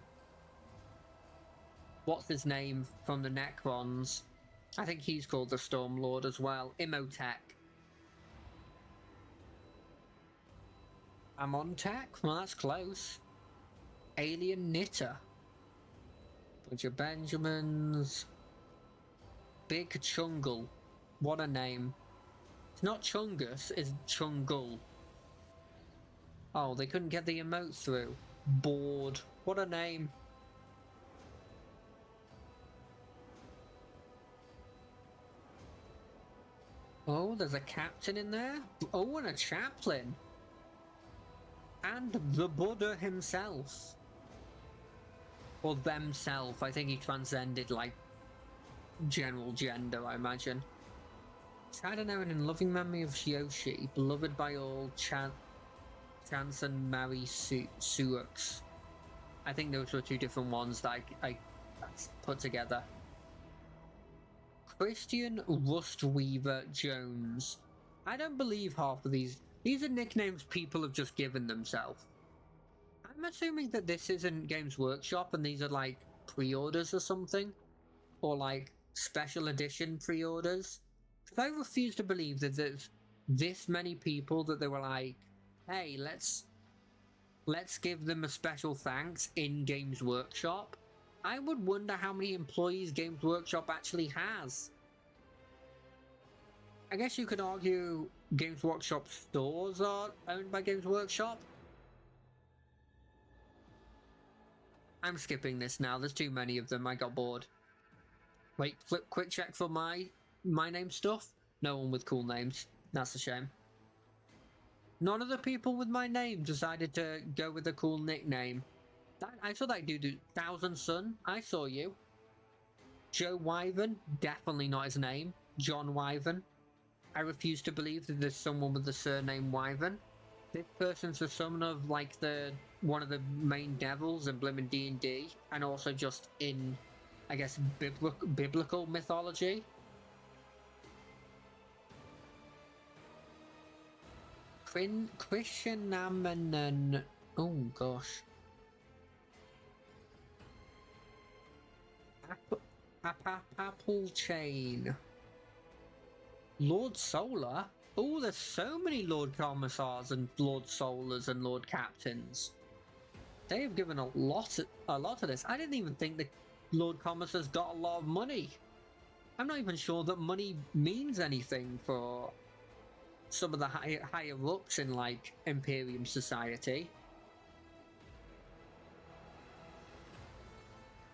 what's his name from the Necrons. I think he's called the Stormlord as well. Imhotep. Amontech? Well, that's close. Alien Knitter. Bunch of Benjamins. Big Chungle. What a name. It's not Chungus, it's Chungle. Oh, they couldn't get the emote through. Bored. What a name. Oh, there's a captain in there. Oh, and a chaplain. And the Buddha himself. Or themself. I think he transcended, like, general gender, I imagine. Sad and Aaron in loving memory of Yoshi, beloved by all, Chance and Mary Suux. I think those were two different ones that I put together. Christian Rustweaver Jones. I don't believe half of these. These are nicknames people have just given themselves. I'm assuming that this isn't Games Workshop and these are like pre-orders or something. Or like special edition pre-orders. Because I refuse to believe that there's this many people that they were like, hey, let's give them a special thanks in Games Workshop. I would wonder how many employees Games Workshop actually has. I guess you could argue Games Workshop stores are owned by Games Workshop. I'm skipping this now, there's too many of them, I got bored. Wait, quick check for my name stuff. No one with cool names. That's a shame. None of the people with my name decided to go with a cool nickname. I saw that dude, Thousand Sun. I saw you. Joe Wyvern. Definitely not his name. John Wyvern. I refuse to believe that there's someone with the surname Wyvern. This person's the son of like one of the main devils in Blimmin' D&D, and also just in, I guess, biblical mythology. Christian Namanan. Oh gosh. Apple Chain. Lord Solar. Oh, there's so many Lord Commissars and Lord Solars and Lord Captains. They have given a lot of this. I didn't even think the Lord Commissars got a lot of money. I'm not even sure that money means anything for some of the higher ups in like Imperium society.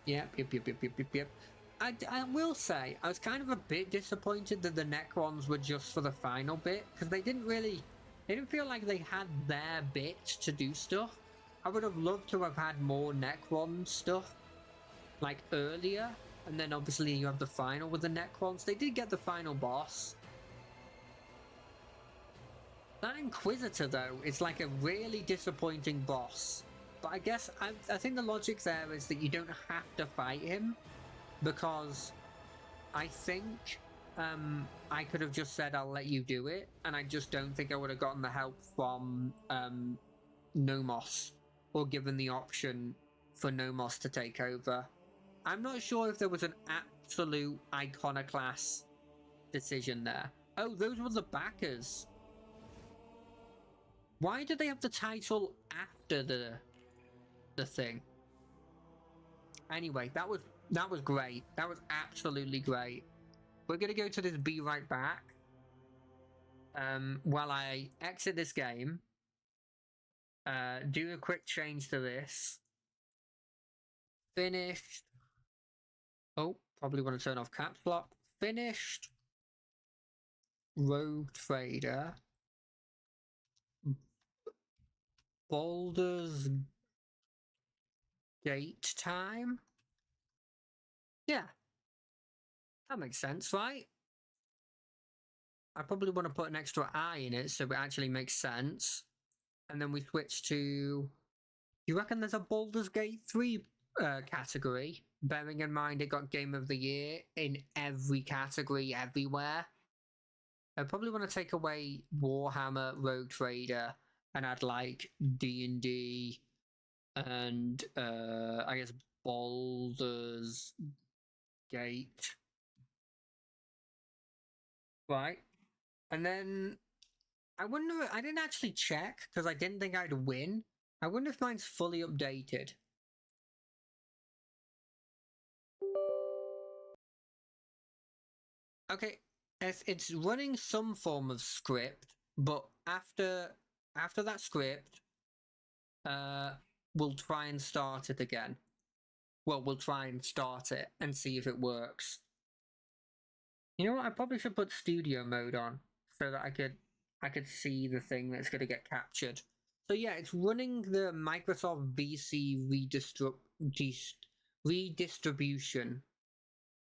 Yep. I will say, I was kind of a bit disappointed that the Necrons were just for the final bit, because they didn't feel like they had their bit to do stuff. I would have loved to have had more Necron stuff, like earlier, and then obviously you have the final with the Necrons. They did get the final boss. That Inquisitor, though, is like a really disappointing boss. But I guess, I think the logic there is that you don't have to fight him, because I think I could have just said I'll let you do it, and I just don't think I would have gotten the help from Nomos, or given the option for Nomos to take over. I'm not sure if there was an absolute iconoclast decision there. Oh, those were the backers. Why do they have the title after the thing? Anyway, that was great. That was absolutely great. We're gonna go to this Be Right Back. While I exit this game, do a quick change to this. Finished. Oh, probably want to turn off caps lock. Finished. Rogue Trader. Baldur's Gate time? Yeah. That makes sense, right? I probably want to put an extra I in it so it actually makes sense. And then we switch to... You reckon there's a Baldur's Gate 3 category? Bearing in mind it got Game of the Year in every category everywhere. I probably want to take away Warhammer, Rogue Trader, and add like D&D and I guess Baldur's Gate. Right. And then I wonder, I didn't actually check because I didn't think I'd win. I wonder if mine's fully updated. Okay, it's running some form of script, but after that script, we'll try and start it again. Well, we'll try and start it and see if it works. You know what? I probably should put studio mode on so that I could see the thing that's going to get captured. So yeah, it's running the Microsoft VC redistribution.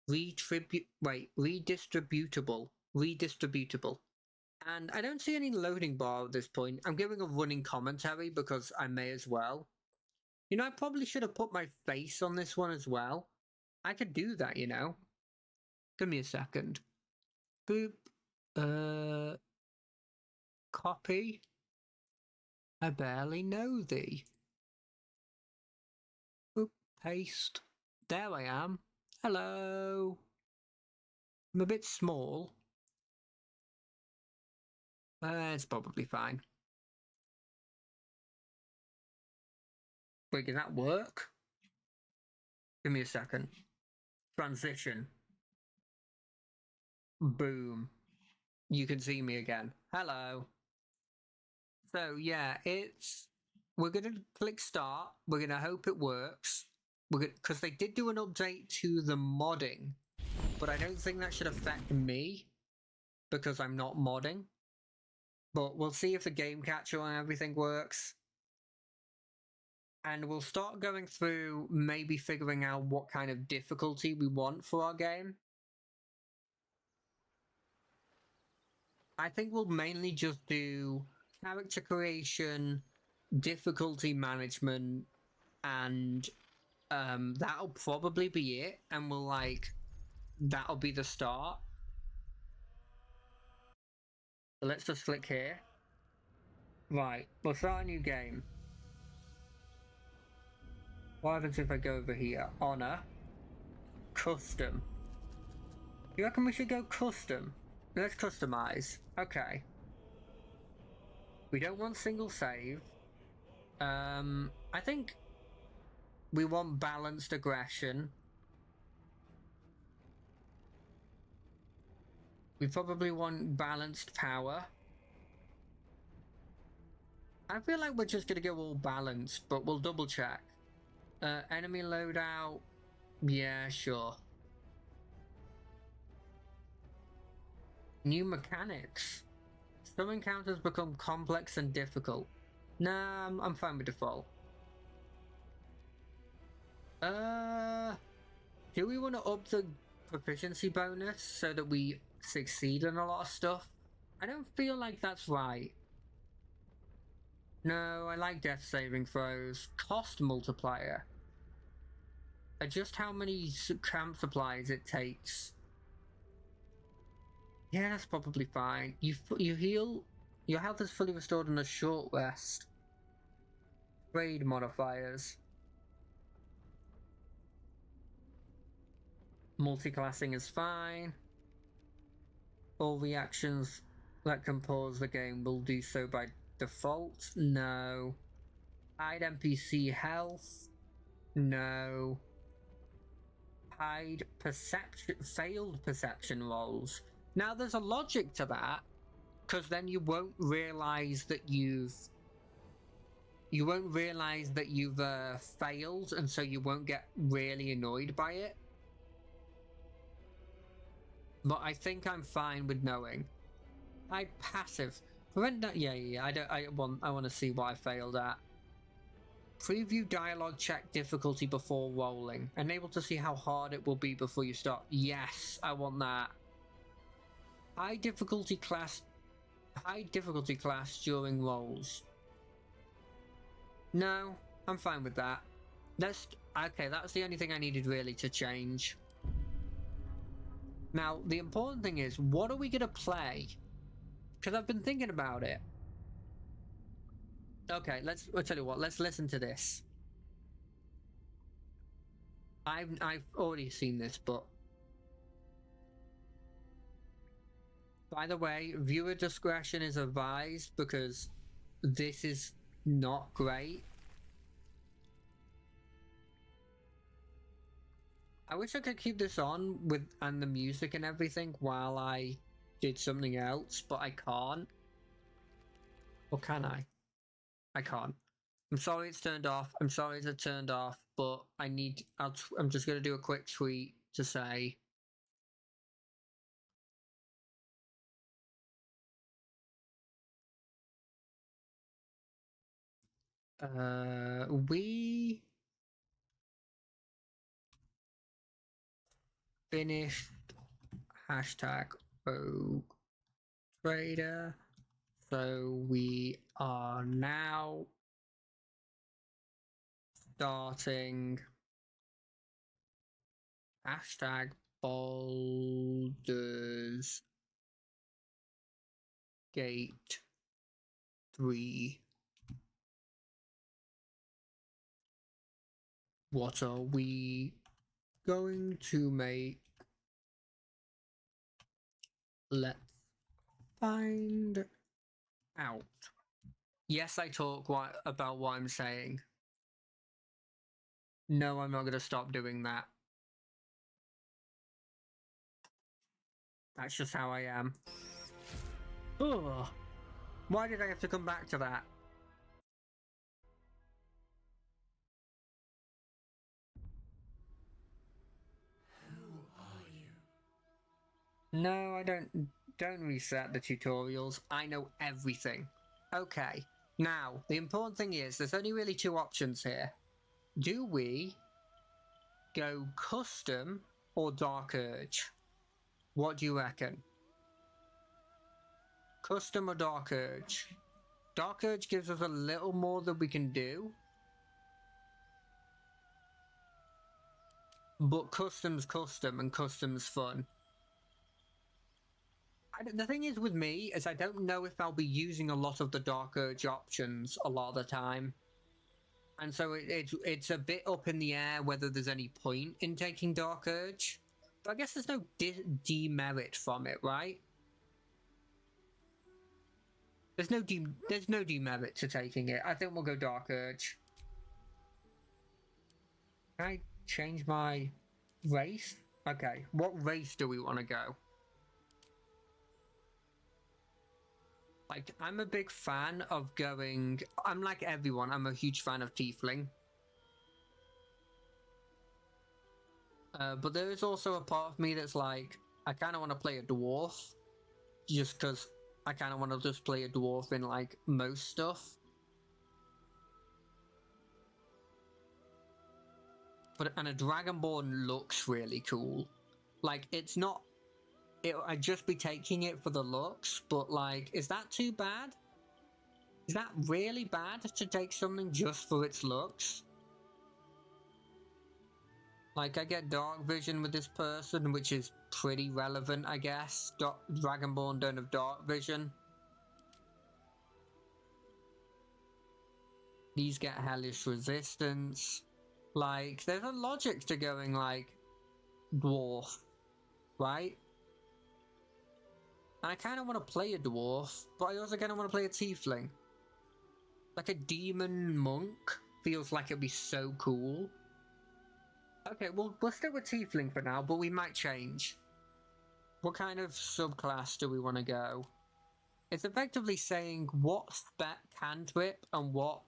Redistributable. And I don't see any loading bar at this point. I'm giving a running commentary because I may as well. You know, I probably should have put my face on this one as well. I could do that, you know. Give me a second. Boop. Copy. I barely know thee. Boop. Paste. There I am. Hello. I'm a bit small. It's probably fine. Wait, did that work? Give me a second. Transition. Boom. You can see me again. Hello. So yeah, we're gonna click start. We're gonna hope it works. Because they did do an update to the modding, but I don't think that should affect me because I'm not modding. But we'll see if the game catcher and everything works. And we'll start going through maybe figuring out what kind of difficulty we want for our game. I think we'll mainly just do character creation, difficulty management, and that'll probably be it. And we'll that'll be the start. So let's just click here. Right, we'll start a new game. What happens if I go over here? Honor. Custom. You reckon we should go custom? Let's customize. Okay. We don't want single save. I think we want balanced aggression. We probably want balanced power. I feel like we're just gonna go all balanced, but we'll double check. Enemy loadout. Yeah, sure. New mechanics. Some encounters become complex and difficult. Nah, I'm fine with default. Do we want to up the proficiency bonus so that we succeed in a lot of stuff? I don't feel like that's right. No, I like death saving throws. Cost multiplier. Adjust how many camp supplies it takes. Yeah, that's probably fine. You heal. Your health is fully restored on a short rest. Trade modifiers. Multiclassing is fine. All reactions that can pause the game will do so by default. No. Hide NPC health. No. Hide failed perception rolls. Now there's a logic to that, because then you won't realize that you've failed, and so you won't get really annoyed by it. But I think I'm fine with knowing. Hide passive. Prevent that. Yeah. I want to see what I failed at. Preview dialogue check difficulty before rolling. Enable to see how hard it will be before you start. Yes, I want that. High difficulty class during rolls. No, I'm fine with that. Okay, that's the only thing I needed really to change. Now, the important thing is, what are we gonna play? Because I've been thinking about it. Okay, I'll tell you what, let's listen to this. I've already seen this, but by the way, viewer discretion is advised because this is not great. I wish I could keep this on with and the music and everything while I did something else, but I can't. Or can I? I can't. I'm sorry it's turned off. I'm sorry it's turned off, but I'm just gonna do a quick tweet to say we finished hashtag Rogue Trader, so we are now starting hashtag Baldur's Gate 3. What are we going to make? Let's find out. Yes, I talk about what I'm saying. No, I'm not going to stop doing that. That's just how I am. Ugh. Why did I have to come back to that? Who are you? No, I don't reset the tutorials. I know everything. Okay. Now, the important thing is there's only really two options here. Do we go custom or Dark Urge? What do you reckon? Custom or Dark Urge? Dark Urge gives us a little more that we can do. But custom's custom and custom's fun. The thing is with me is I don't know if I'll be using a lot of the Dark Urge options a lot of the time. And so it's a bit up in the air whether there's any point in taking Dark Urge. But I guess there's no demerit from it, right? There's no demerit to taking it. I think we'll go Dark Urge. Can I change my race? Okay, what race do we want to go? Like, I'm a big fan of going... I'm like everyone, I'm a huge fan of Tiefling. But there is also a part of me that's like, I kind of want to play a dwarf. Just because I kind of want to just play a dwarf in, like, most stuff. And a Dragonborn looks really cool. Like, it's not... I'd just be taking it for the looks, but, like, is that too bad? Is that really bad to take something just for its looks? Like, I get dark vision with this person, which is pretty relevant, I guess. Dragonborn don't have dark vision. These get hellish resistance. Like, there's a logic to going, like, dwarf, right? And I kind of want to play a dwarf, but I also kind of want to play a tiefling. Like a demon monk feels like it'd be so cool. Okay, well, we'll stick with tiefling for now, but we might change. What kind of subclass do we want to go? It's effectively saying what spec cantrip and what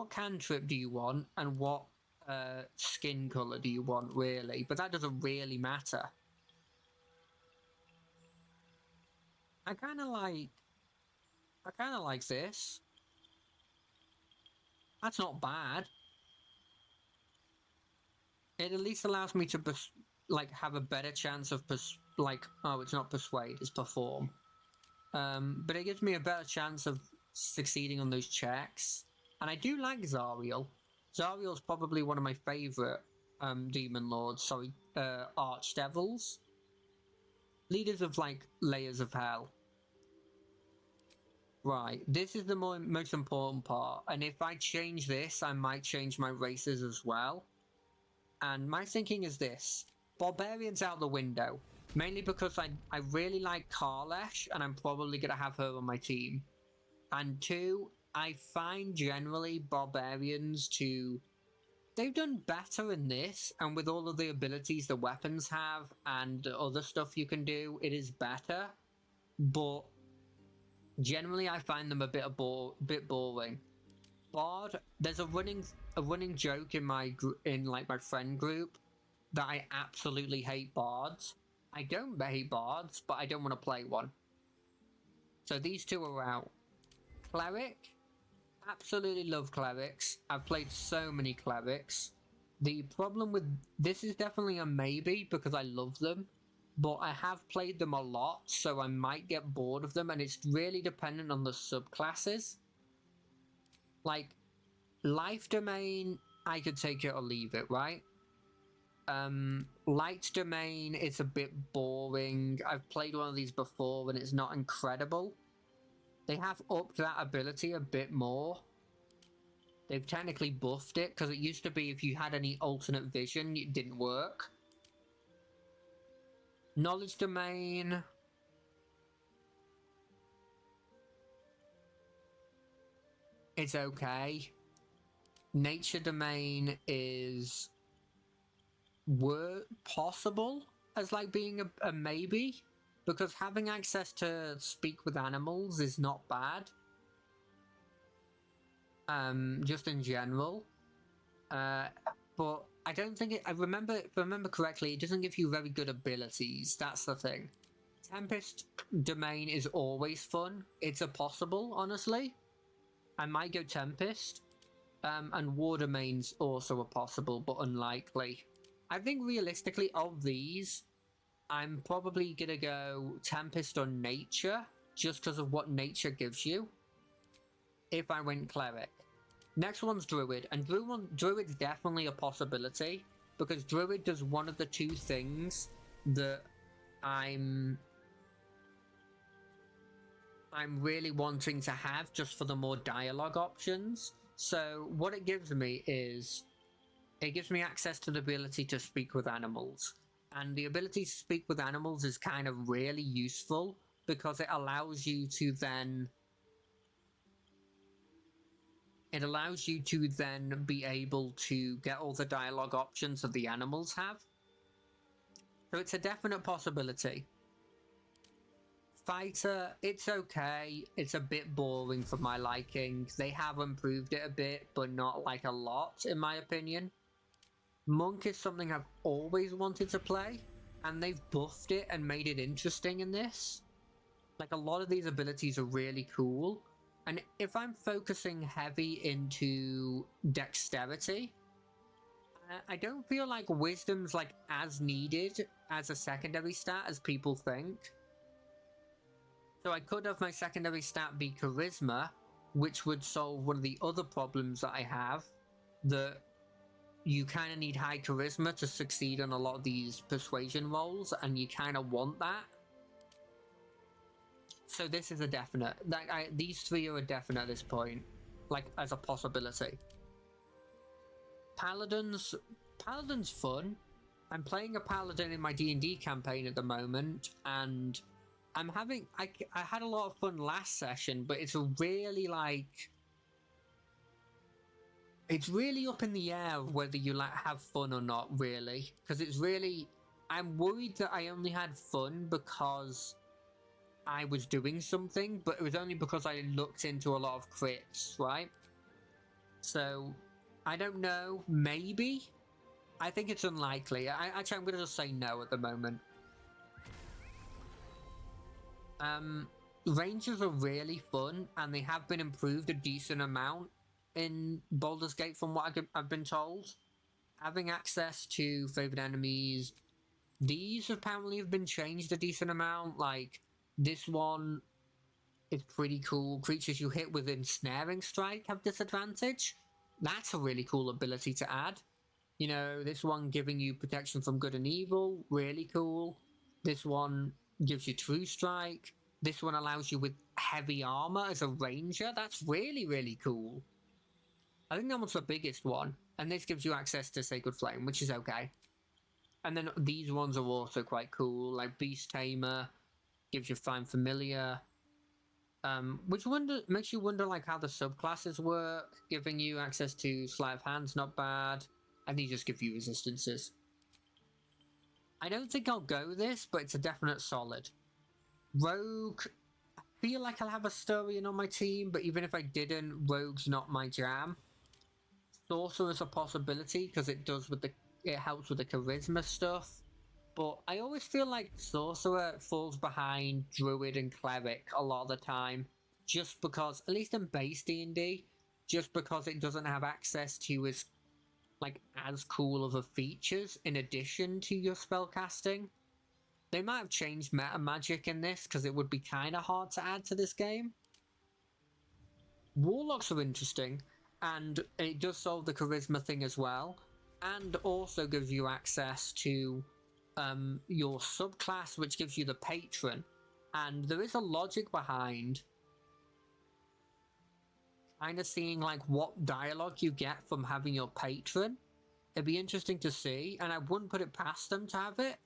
cantrip do you want and what skin color do you want, really? But that doesn't really matter. I kind of like this. That's not bad. It at least allows me to have a better chance of oh, it's not persuade, it's perform. But it gives me a better chance of succeeding on those checks. And I do like Zariel. Zariel's probably one of my favorite demon lords, sorry, archdevils. Leaders of, like, layers of hell. Right, this is the most important part. And if I change this, I might change my races as well. And my thinking is this: Barbarian's out the window, mainly because I really like Karlesh, and I'm probably gonna have her on my team. And two, I find generally Barbarians they've done better in this, and with all of the abilities the weapons have and other stuff you can do, it is better. But generally, I find them a bit boring. Bard, there's a running joke in my friend group that I absolutely hate bards. I don't hate bards, but I don't want to play one. So these two are out. Cleric, absolutely love clerics. I've played so many clerics. The problem with this is definitely a maybe because I love them, but I have played them a lot, so I might get bored of them, and it's really dependent on the subclasses. Like, Life Domain, I could take it or leave it, right? Light Domain, it's a bit boring. I've played one of these before and it's not incredible. They have upped that ability a bit more. They've technically buffed it, because it used to be if you had any alternate vision, it didn't work. Knowledge Domain... it's okay. Nature Domain is possible as like being a maybe, because having access to speak with animals is not bad. Just in general. But I don't think if I remember correctly, it doesn't give you very good abilities. That's the thing. Tempest Domain is always fun. It's a possible, honestly. I might go Tempest. And War Domain's also a possible, but unlikely. I think realistically of these, I'm probably gonna go Tempest or Nature, just because of what Nature gives you. If I went Cleric. Next one's Druid, and Druid's definitely a possibility, because Druid does one of the two things that I'm really wanting to have just for the more dialogue options. So what it gives me is, it gives me access to the ability to speak with animals. And the ability to speak with animals is kind of really useful, because it allows you to then be able to get all the dialogue options that the animals have. So it's a definite possibility. Fighter, it's okay. It's a bit boring for my liking. They have improved it a bit, but not like a lot, in my opinion. Monk is something I've always wanted to play, and they've buffed it and made it interesting in this. Like, a lot of these abilities are really cool. And if I'm focusing heavy into dexterity, I don't feel like wisdom's like as needed as a secondary stat as people think. So I could have my secondary stat be charisma, which would solve one of the other problems that I have, that you kind of need high charisma to succeed on a lot of these persuasion rolls, and you kind of want that. So this is a definite. These three are a definite at this point, like as a possibility. Paladin's fun. I'm playing a paladin in my D&D campaign at the moment, and I had a lot of fun last session, but it's really up in the air whether you have fun or not, really, because I'm worried that I only had fun because I was doing something, but it was only because I looked into a lot of crits, right? So I don't know, maybe. I think it's unlikely. Actually, I'm gonna just say no at the moment. Rangers are really fun, and they have been improved a decent amount in Baldur's Gate from what I've been told. Having access to favored enemies, these apparently have been changed a decent amount. Like, this one is pretty cool. Creatures you hit with ensnaring strike have disadvantage. That's a really cool ability to add. You know, this one giving you protection from good and evil, really cool. This one gives you true strike. This one allows you with heavy armor as a ranger. That's really, really cool. I think that one's the biggest one, and this gives you access to Sacred Flame, which is okay. And then these ones are also quite cool, like Beast Tamer gives you Find Familiar, which makes you wonder like how the subclasses work, giving you access to Sleight of Hand's not bad, and these just give you resistances. I don't think I'll go this, but it's a definite solid. Rogue, I feel like I'll have a Asturian on my team, but even if I didn't, Rogue's not my jam. Sorcerer's a possibility because it helps with the charisma stuff. But I always feel like Sorcerer falls behind Druid and Cleric a lot of the time, just because, at least in base D&D, just because it doesn't have access to as cool of a features in addition to your spellcasting. They might have changed meta magic in this because it would be kind of hard to add to this game. Warlocks are interesting, and it does solve the charisma thing as well, and also gives you access to your subclass, which gives you the patron, and there is a logic behind kind of seeing like what dialogue you get from having your patron. It'd be interesting to see, and I wouldn't put it past them to have it.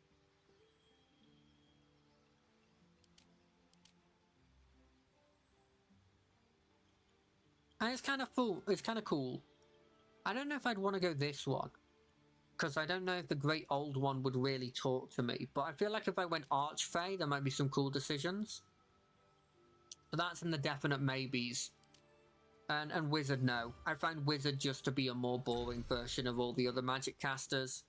And it's kind of cool. It's kind of cool. I don't know if I'd want to go this one, because I don't know if the Great Old One would really talk to me, but I feel like if I went Archfey, there might be some cool decisions. But that's in the definite maybes. And Wizard, no. I find Wizard just to be a more boring version of all the other magic casters.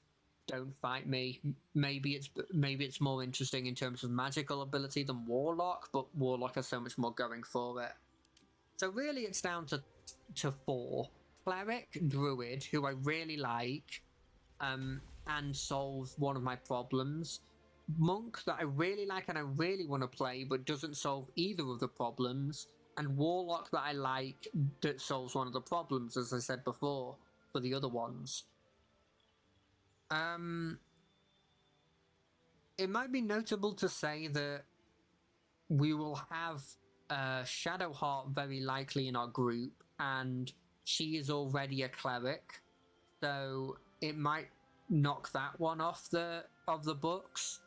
Don't fight me. Maybe it's more interesting in terms of magical ability than Warlock, but Warlock has so much more going for it. So really it's down to 4. Cleric, Druid, who I really like, and solves one of my problems. Monk, that I really like and I really want to play, but doesn't solve either of the problems. And Warlock, that I like, that solves one of the problems, as I said before, for the other ones. It might be notable to say that we will have Shadowheart very likely in our group, and she is already a cleric, so it might knock that one off the books.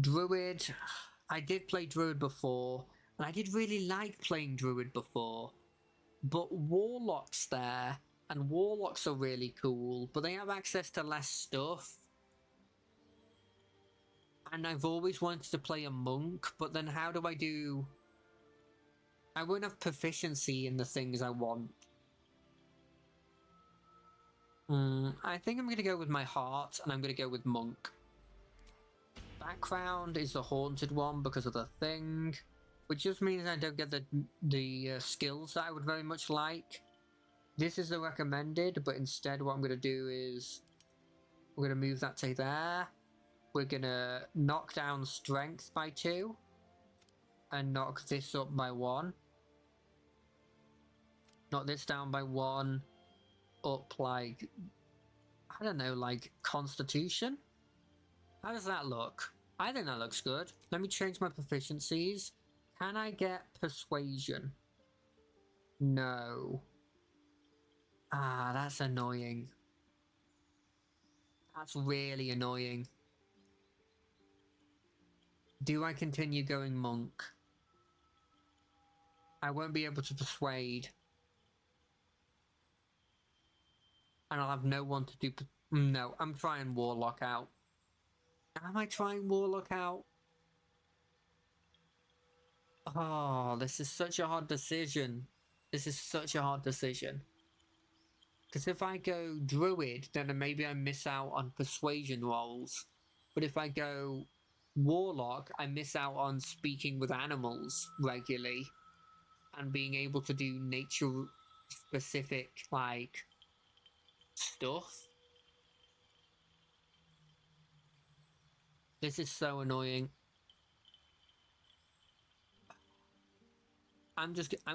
Druid, I did play Druid before, and I did really like playing Druid before, but Warlock's there, and Warlocks are really cool, but they have access to less stuff. And I've always wanted to play a Monk, but then how do I do... I won't have proficiency in the things I want. I think I'm going to go with my heart, and I'm going to go with Monk. Background is the Haunted one because of the thing, which just means I don't get the skills that I would very much like. This is the recommended, but instead what I'm going to do is we're going to move that to there. We're going to knock down strength by 2 and knock this up by 1. Knock this down by 1, up like, I don't know, like constitution? How does that look? I think that looks good. Let me change my proficiencies. Can I get persuasion? No. Ah, that's annoying. That's really annoying. Do I continue going Monk? I won't be able to persuade. And I'll have no one to do... No, I'm trying Warlock out. Am I trying Warlock out? Oh, this is such a hard decision. This is such a hard decision. Because if I go Druid, then maybe I miss out on persuasion rolls. But if I go Warlock, I miss out on speaking with animals regularly. And being able to do nature-specific, like, stuff. This is so annoying.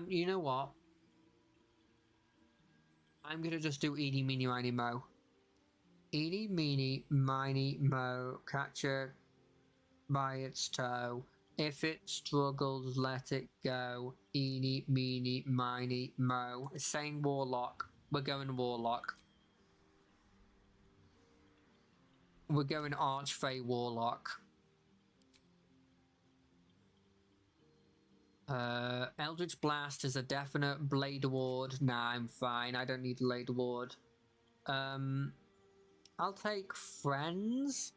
You know what? I'm gonna just do eeny, meeny, miny, mo. Eeny, meeny, miny, mo. Catch it by its toe. If it struggles, let it go. Eeny, meeny, miny, mo. It's saying Warlock. We're going Warlock. We're going Archfey Warlock. Eldritch Blast is a definite. Blade Award. Nah, I'm fine. I don't need Blade Award. I'll take Friends.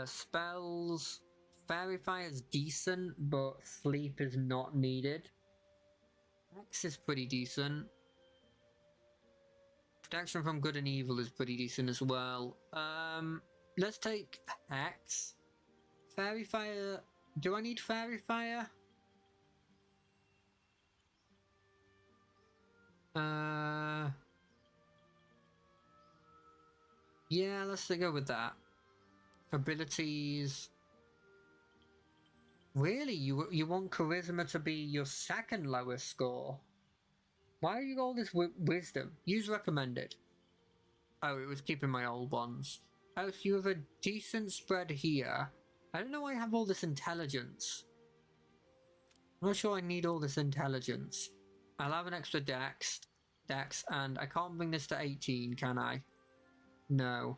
Spells. Fairy Fire is decent, but Sleep is not needed. Hex is pretty decent. Protection from Good and Evil is pretty decent as well. Let's take Hex. Fairy Fire. Do I need Fairy Fire? Yeah, let's go with that. Abilities. Really? You want Charisma to be your second lowest score? Why are you got all this wisdom? Use recommended. Oh, it was keeping my old ones. Oh, so you have a decent spread here. I don't know why I have all this intelligence. I'm not sure I need all this intelligence. I'll have an extra dex, and I can't bring this to 18, can I? No.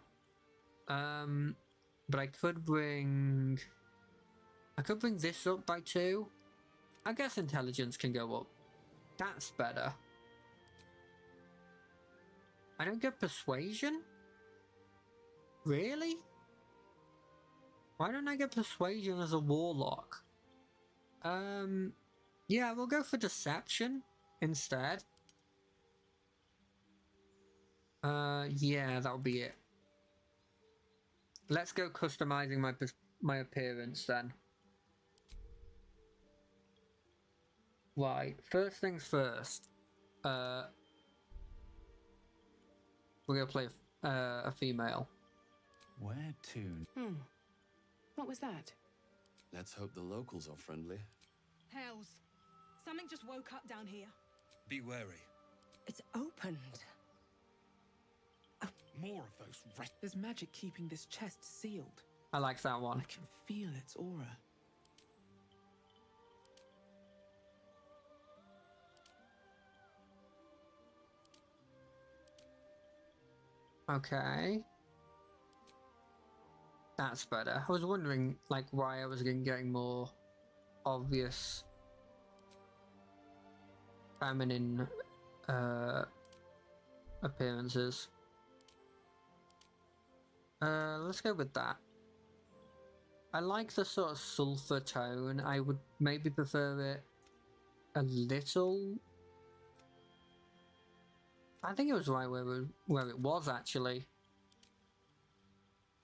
But I could bring this up by 2. I guess intelligence can go up. That's better. I don't get persuasion? Really? Why don't I get persuasion as a warlock? Yeah, we'll go for deception instead. Yeah, that'll be it. Let's go customizing my appearance then. Right, first things first. We're gonna play a female. Where to? What was that? Let's hope the locals are friendly. Hells. Something just woke up down here. Be wary. It's opened. More of those There's magic keeping this chest sealed. I like that one. I can feel its aura. Okay. That's better. I was wondering, like, why I was getting more obvious feminine appearances. Let's go with that. I like the sort of sulfur tone. I would maybe prefer it a little. I think it was right where it was actually.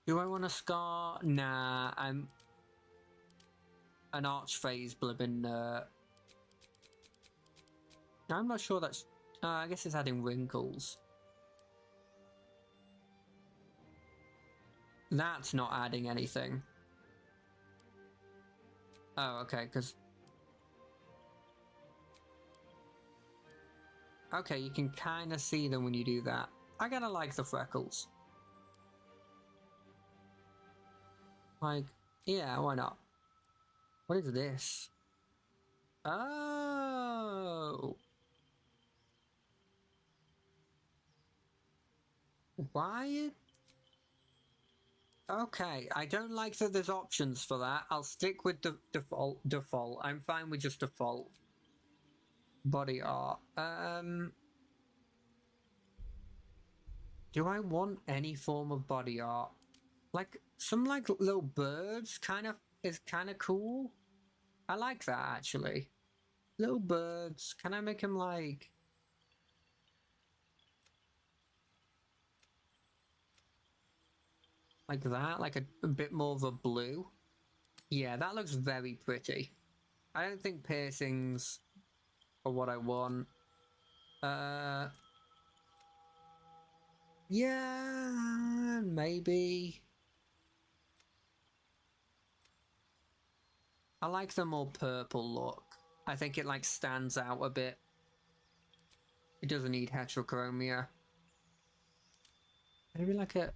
Do I want a scar? Nah, I'm an archphase blibbing. I'm not sure that's. I guess it's adding wrinkles. That's not adding anything. Oh, okay, because. Okay, you can kind of see them when you do that. I kinda like the freckles. Like, yeah, why not? What is this? Oh! Why? Okay, I don't like that there's options for that. I'll stick with the default. I'm fine with just default. Body art. Do I want any form of body art? Like some like little birds is kind of cool. I like that actually. Little birds. Can I make them like that? Like a bit more of a blue? Yeah, that looks very pretty. I don't think piercings are what I want. Yeah, maybe. I like the more purple look. I think it like stands out a bit. It doesn't need heterochromia. Maybe like a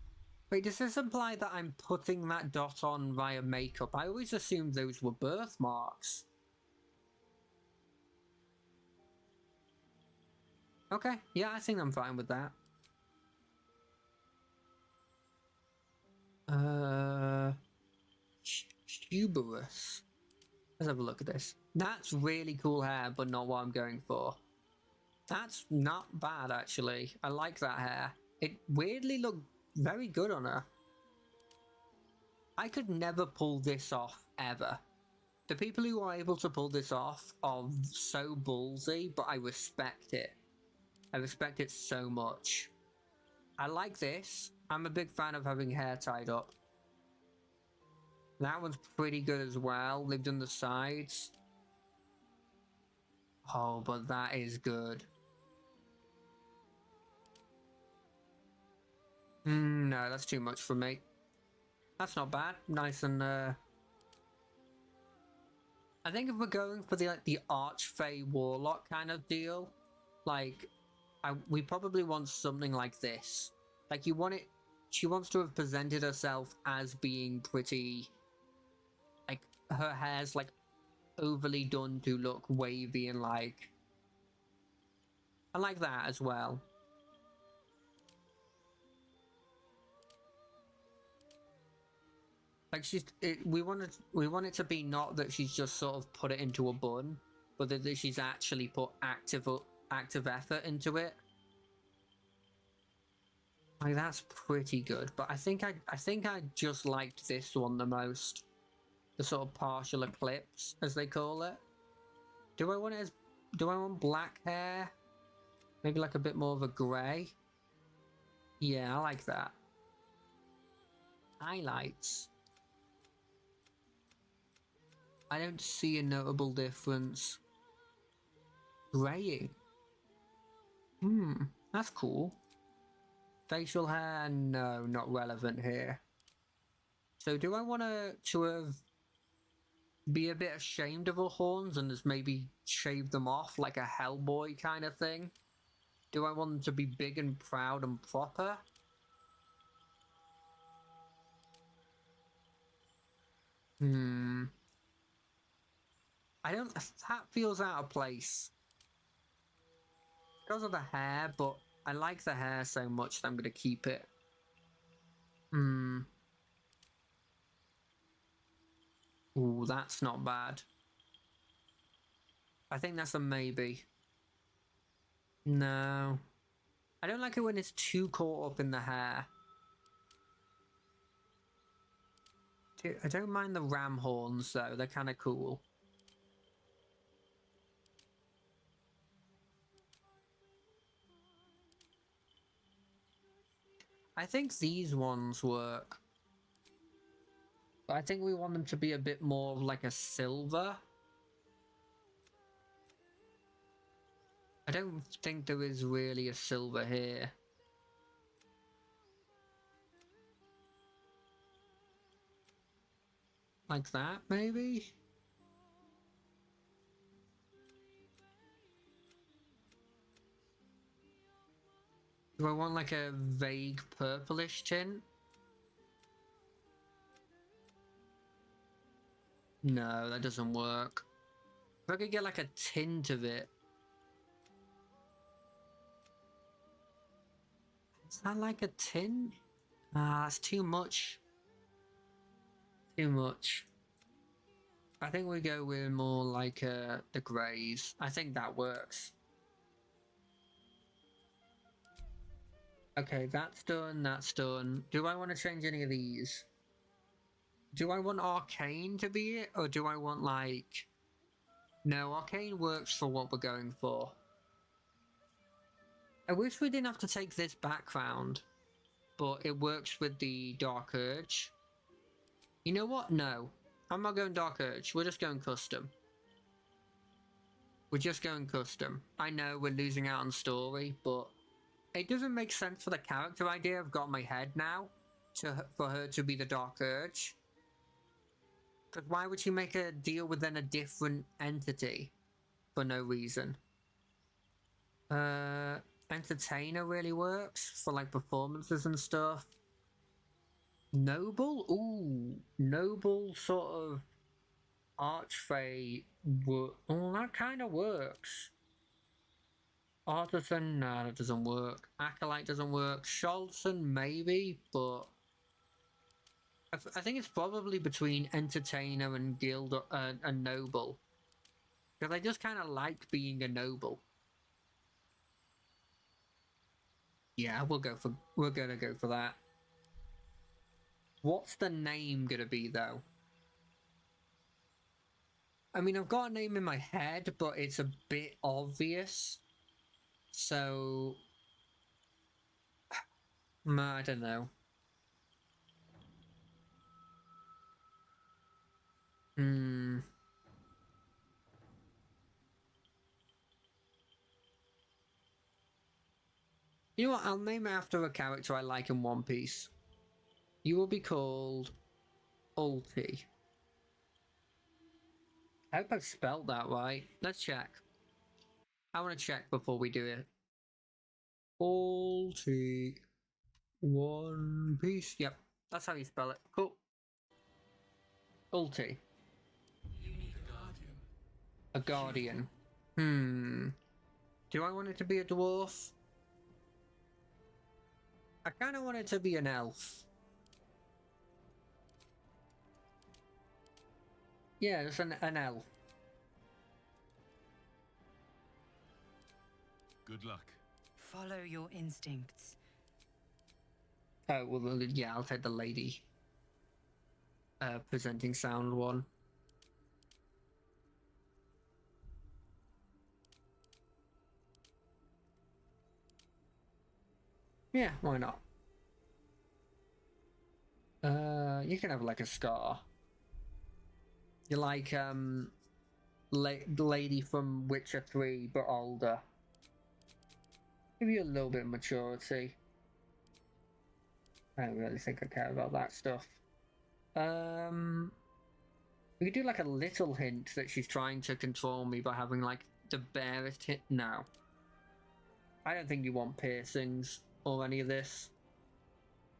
Wait, does this imply that I'm putting that dot on via makeup? I always assumed those were birthmarks. Okay, yeah, I think I'm fine with that. Tuberous. Let's have a look at this. That's really cool hair, but not what I'm going for. That's not bad, actually. I like that hair. It weirdly looked very good on her. I could never pull this off, ever. The people who are able to pull this off are so ballsy, but I respect it. I respect it so much. I like this. I'm a big fan of having hair tied up. That one's pretty good as well. They've done the sides. Oh, but that is good. No, that's too much for me. That's not bad. Nice and I think if we're going for the Archfey Warlock kind of deal, like we probably want something like this. Like you want it. She wants to have presented herself as being pretty. Like her hair's like overly done to look wavy and like. I like that as well. Like we want it to be not that she's just sort of put it into a bun, but that she's actually put active effort into it. Like that's pretty good, but I think I just liked this one the most. The sort of partial eclipse, as they call it. Do I want black hair? Maybe like a bit more of a grey? Yeah, I like that. Highlights. I don't see a notable difference. Greying. That's cool. Facial hair, no, not relevant here. So do I want to have be a bit ashamed of her horns and just maybe shave them off like a Hellboy kind of thing? Do I want them to be big and proud and proper? I don't. That feels out of place. Because of the hair, but I like the hair so much that I'm going to keep it. Ooh, that's not bad. I think that's a maybe. No. I don't like it when it's too caught up in the hair. I don't mind the ram horns though, they're kind of cool. I think these ones work. But I think we want them to be a bit more like a silver. I don't think there is really a silver here. Like that, maybe? Do I want like a vague purplish tint? No, that doesn't work. If I could get like a tint of it. Is that like a tint? Ah, that's too much. Too much. I think we go with more like the greys. I think that works. Okay, that's done, that's done. Do I want to change any of these? Do I want Arcane to be it? Or do I want like... No, Arcane works for what we're going for. I wish we didn't have to take this background. But it works with the Dark Urge. You know what? No. I'm not going Dark Urge. We're just going custom. We're just going custom. I know we're losing out on story, but... It doesn't make sense for the character idea I've got in my head now for her to be the Dark Urge. Because why would she make a deal with then a different entity for no reason? Entertainer really works for like performances and stuff. Noble? Ooh, noble sort of archfey. Oh, that kind of works. Artisan? Nah, that doesn't work. Acolyte doesn't work. Scholzen, maybe, but I think it's probably between entertainer and guild and noble, because I just kind of like being a noble. Yeah, we're gonna go for that. What's the name gonna be though? I mean, I've got a name in my head, but it's a bit obvious. So, I don't know. You know what? I'll name it after a character I like in One Piece. You will be called Ulti. I hope I've spelled that right. Let's check. I want to check before we do it. Ulti. One Piece. Yep, that's how you spell it. Cool. Ulti. You need A guardian. Do I want it to be a dwarf? I kind of want it to be an elf. Yeah, it's an elf. Good luck. Follow your instincts. Oh, well, yeah, I'll take the lady presenting sound one. Yeah, why not? You can have like a scar. You're like the lady from Witcher 3, but older. Give you a little bit of maturity. I don't really think I care about that stuff. We could do like a little hint that she's trying to control me by having like the barest hint. No. I don't think you want piercings or any of this.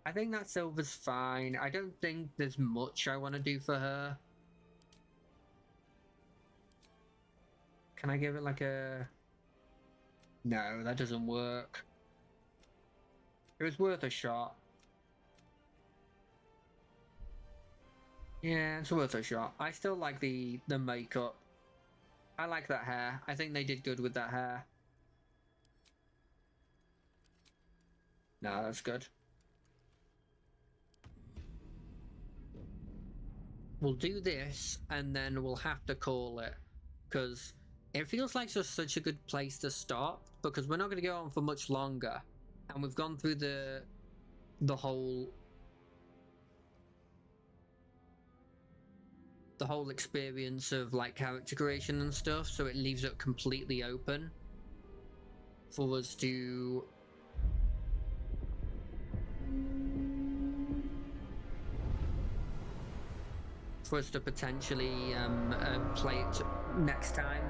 I think that silver's fine. I don't think there's much I want to do for her. Can I give it like a... No, that doesn't work. It was worth a shot. Yeah, it's worth a shot. I still like the makeup. I like that hair. I think they did good with that hair. No, that's good. We'll do this, and then we'll have to call it. Because it feels like just such a good place to stop, because we're not going to go on for much longer. And we've gone through the whole experience of like character creation and stuff, so it leaves it completely open for us to potentially play it next time.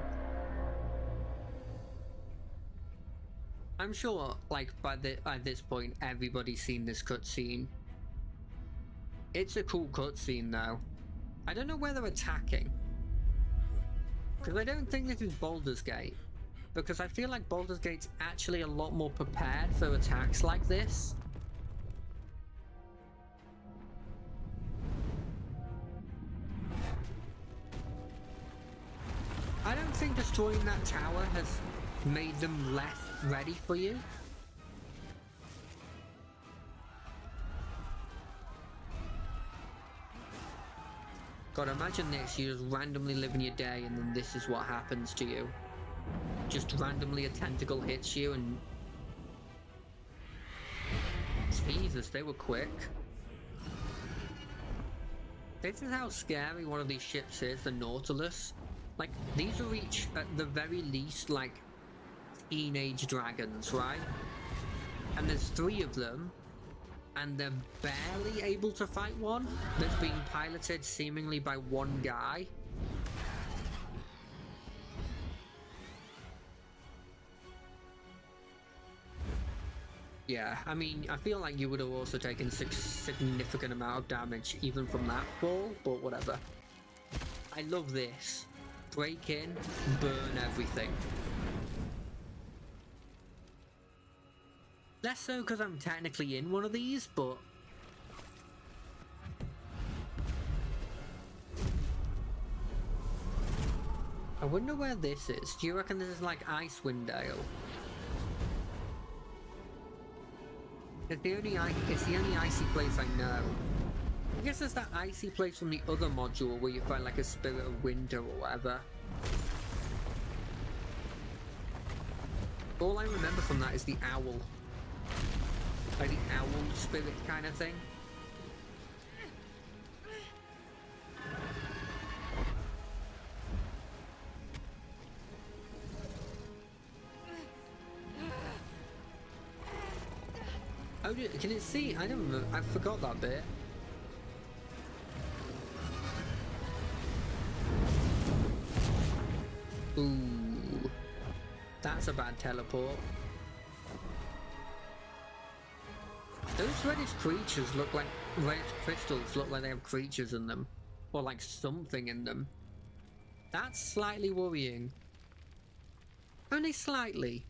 I'm sure like by this point everybody's seen this cutscene. It's a cool cutscene though. I don't know where they're attacking, because I don't think this is Baldur's Gate, because I feel like Baldur's Gate's actually a lot more prepared for attacks like this. I don't think destroying that tower has made them less ready for you. God, imagine this, you just randomly living your day and then this is what happens to you. Just randomly a tentacle hits you and... Jesus, they were quick. This is how scary one of these ships is, the Nautilus. Like, these are each, at the very least, like, teenage dragons, right? And there's 3 of them. And they're barely able to fight one that's being piloted seemingly by one guy. Yeah, I mean, I feel like you would have also taken significant amount of damage even from that fall, but whatever. I love this. Break in, burn everything. Less so because I'm technically in one of these, but... I wonder where this is. Do you reckon this is like Icewind Dale? It's the only icy place I know. I guess there's that icy place from the other module where you find like a spirit of winter or whatever. All I remember from that is the owl. Like the owl spirit kind of thing. Oh, can it see? I don't know. I forgot that bit. Ooh. That's a bad teleport. Those reddish creatures look like... reddish crystals look like they have creatures in them. Or like something in them. That's slightly worrying. Only slightly.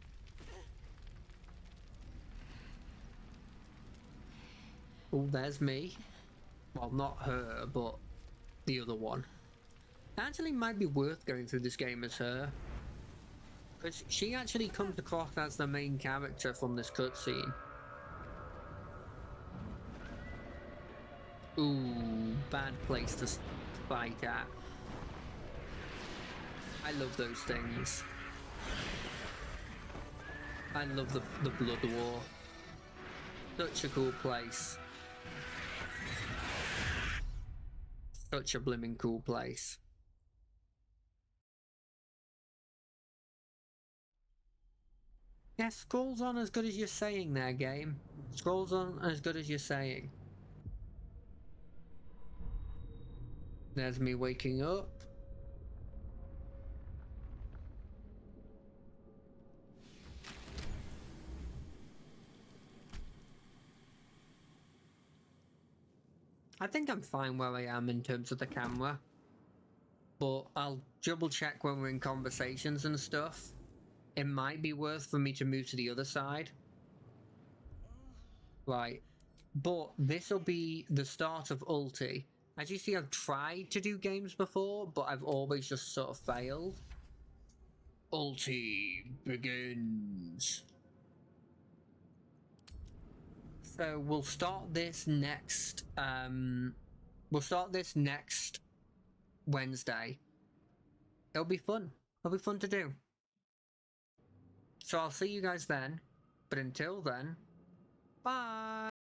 Oh, there's me. Well, not her, but the other one. Actually might be worth going through this game as her. Because she actually comes across as the main character from this cutscene. Ooh, bad place to fight at. I love those things. I love the Blood War. Such a cool place. Such a blimmin' cool place. Yeah, scrolls on as good as you're saying there, game. Scrolls on as good as you're saying. There's me waking up. I think I'm fine where I am in terms of the camera. But I'll double check when we're in conversations and stuff. It might be worth for me to move to the other side. Right. But this will be the start of Ulti. As you see, I've tried to do games before, but I've always just sort of failed. Ulti begins. So we'll start this next Wednesday. It'll be fun. It'll be fun to do. So I'll see you guys then. But until then, bye.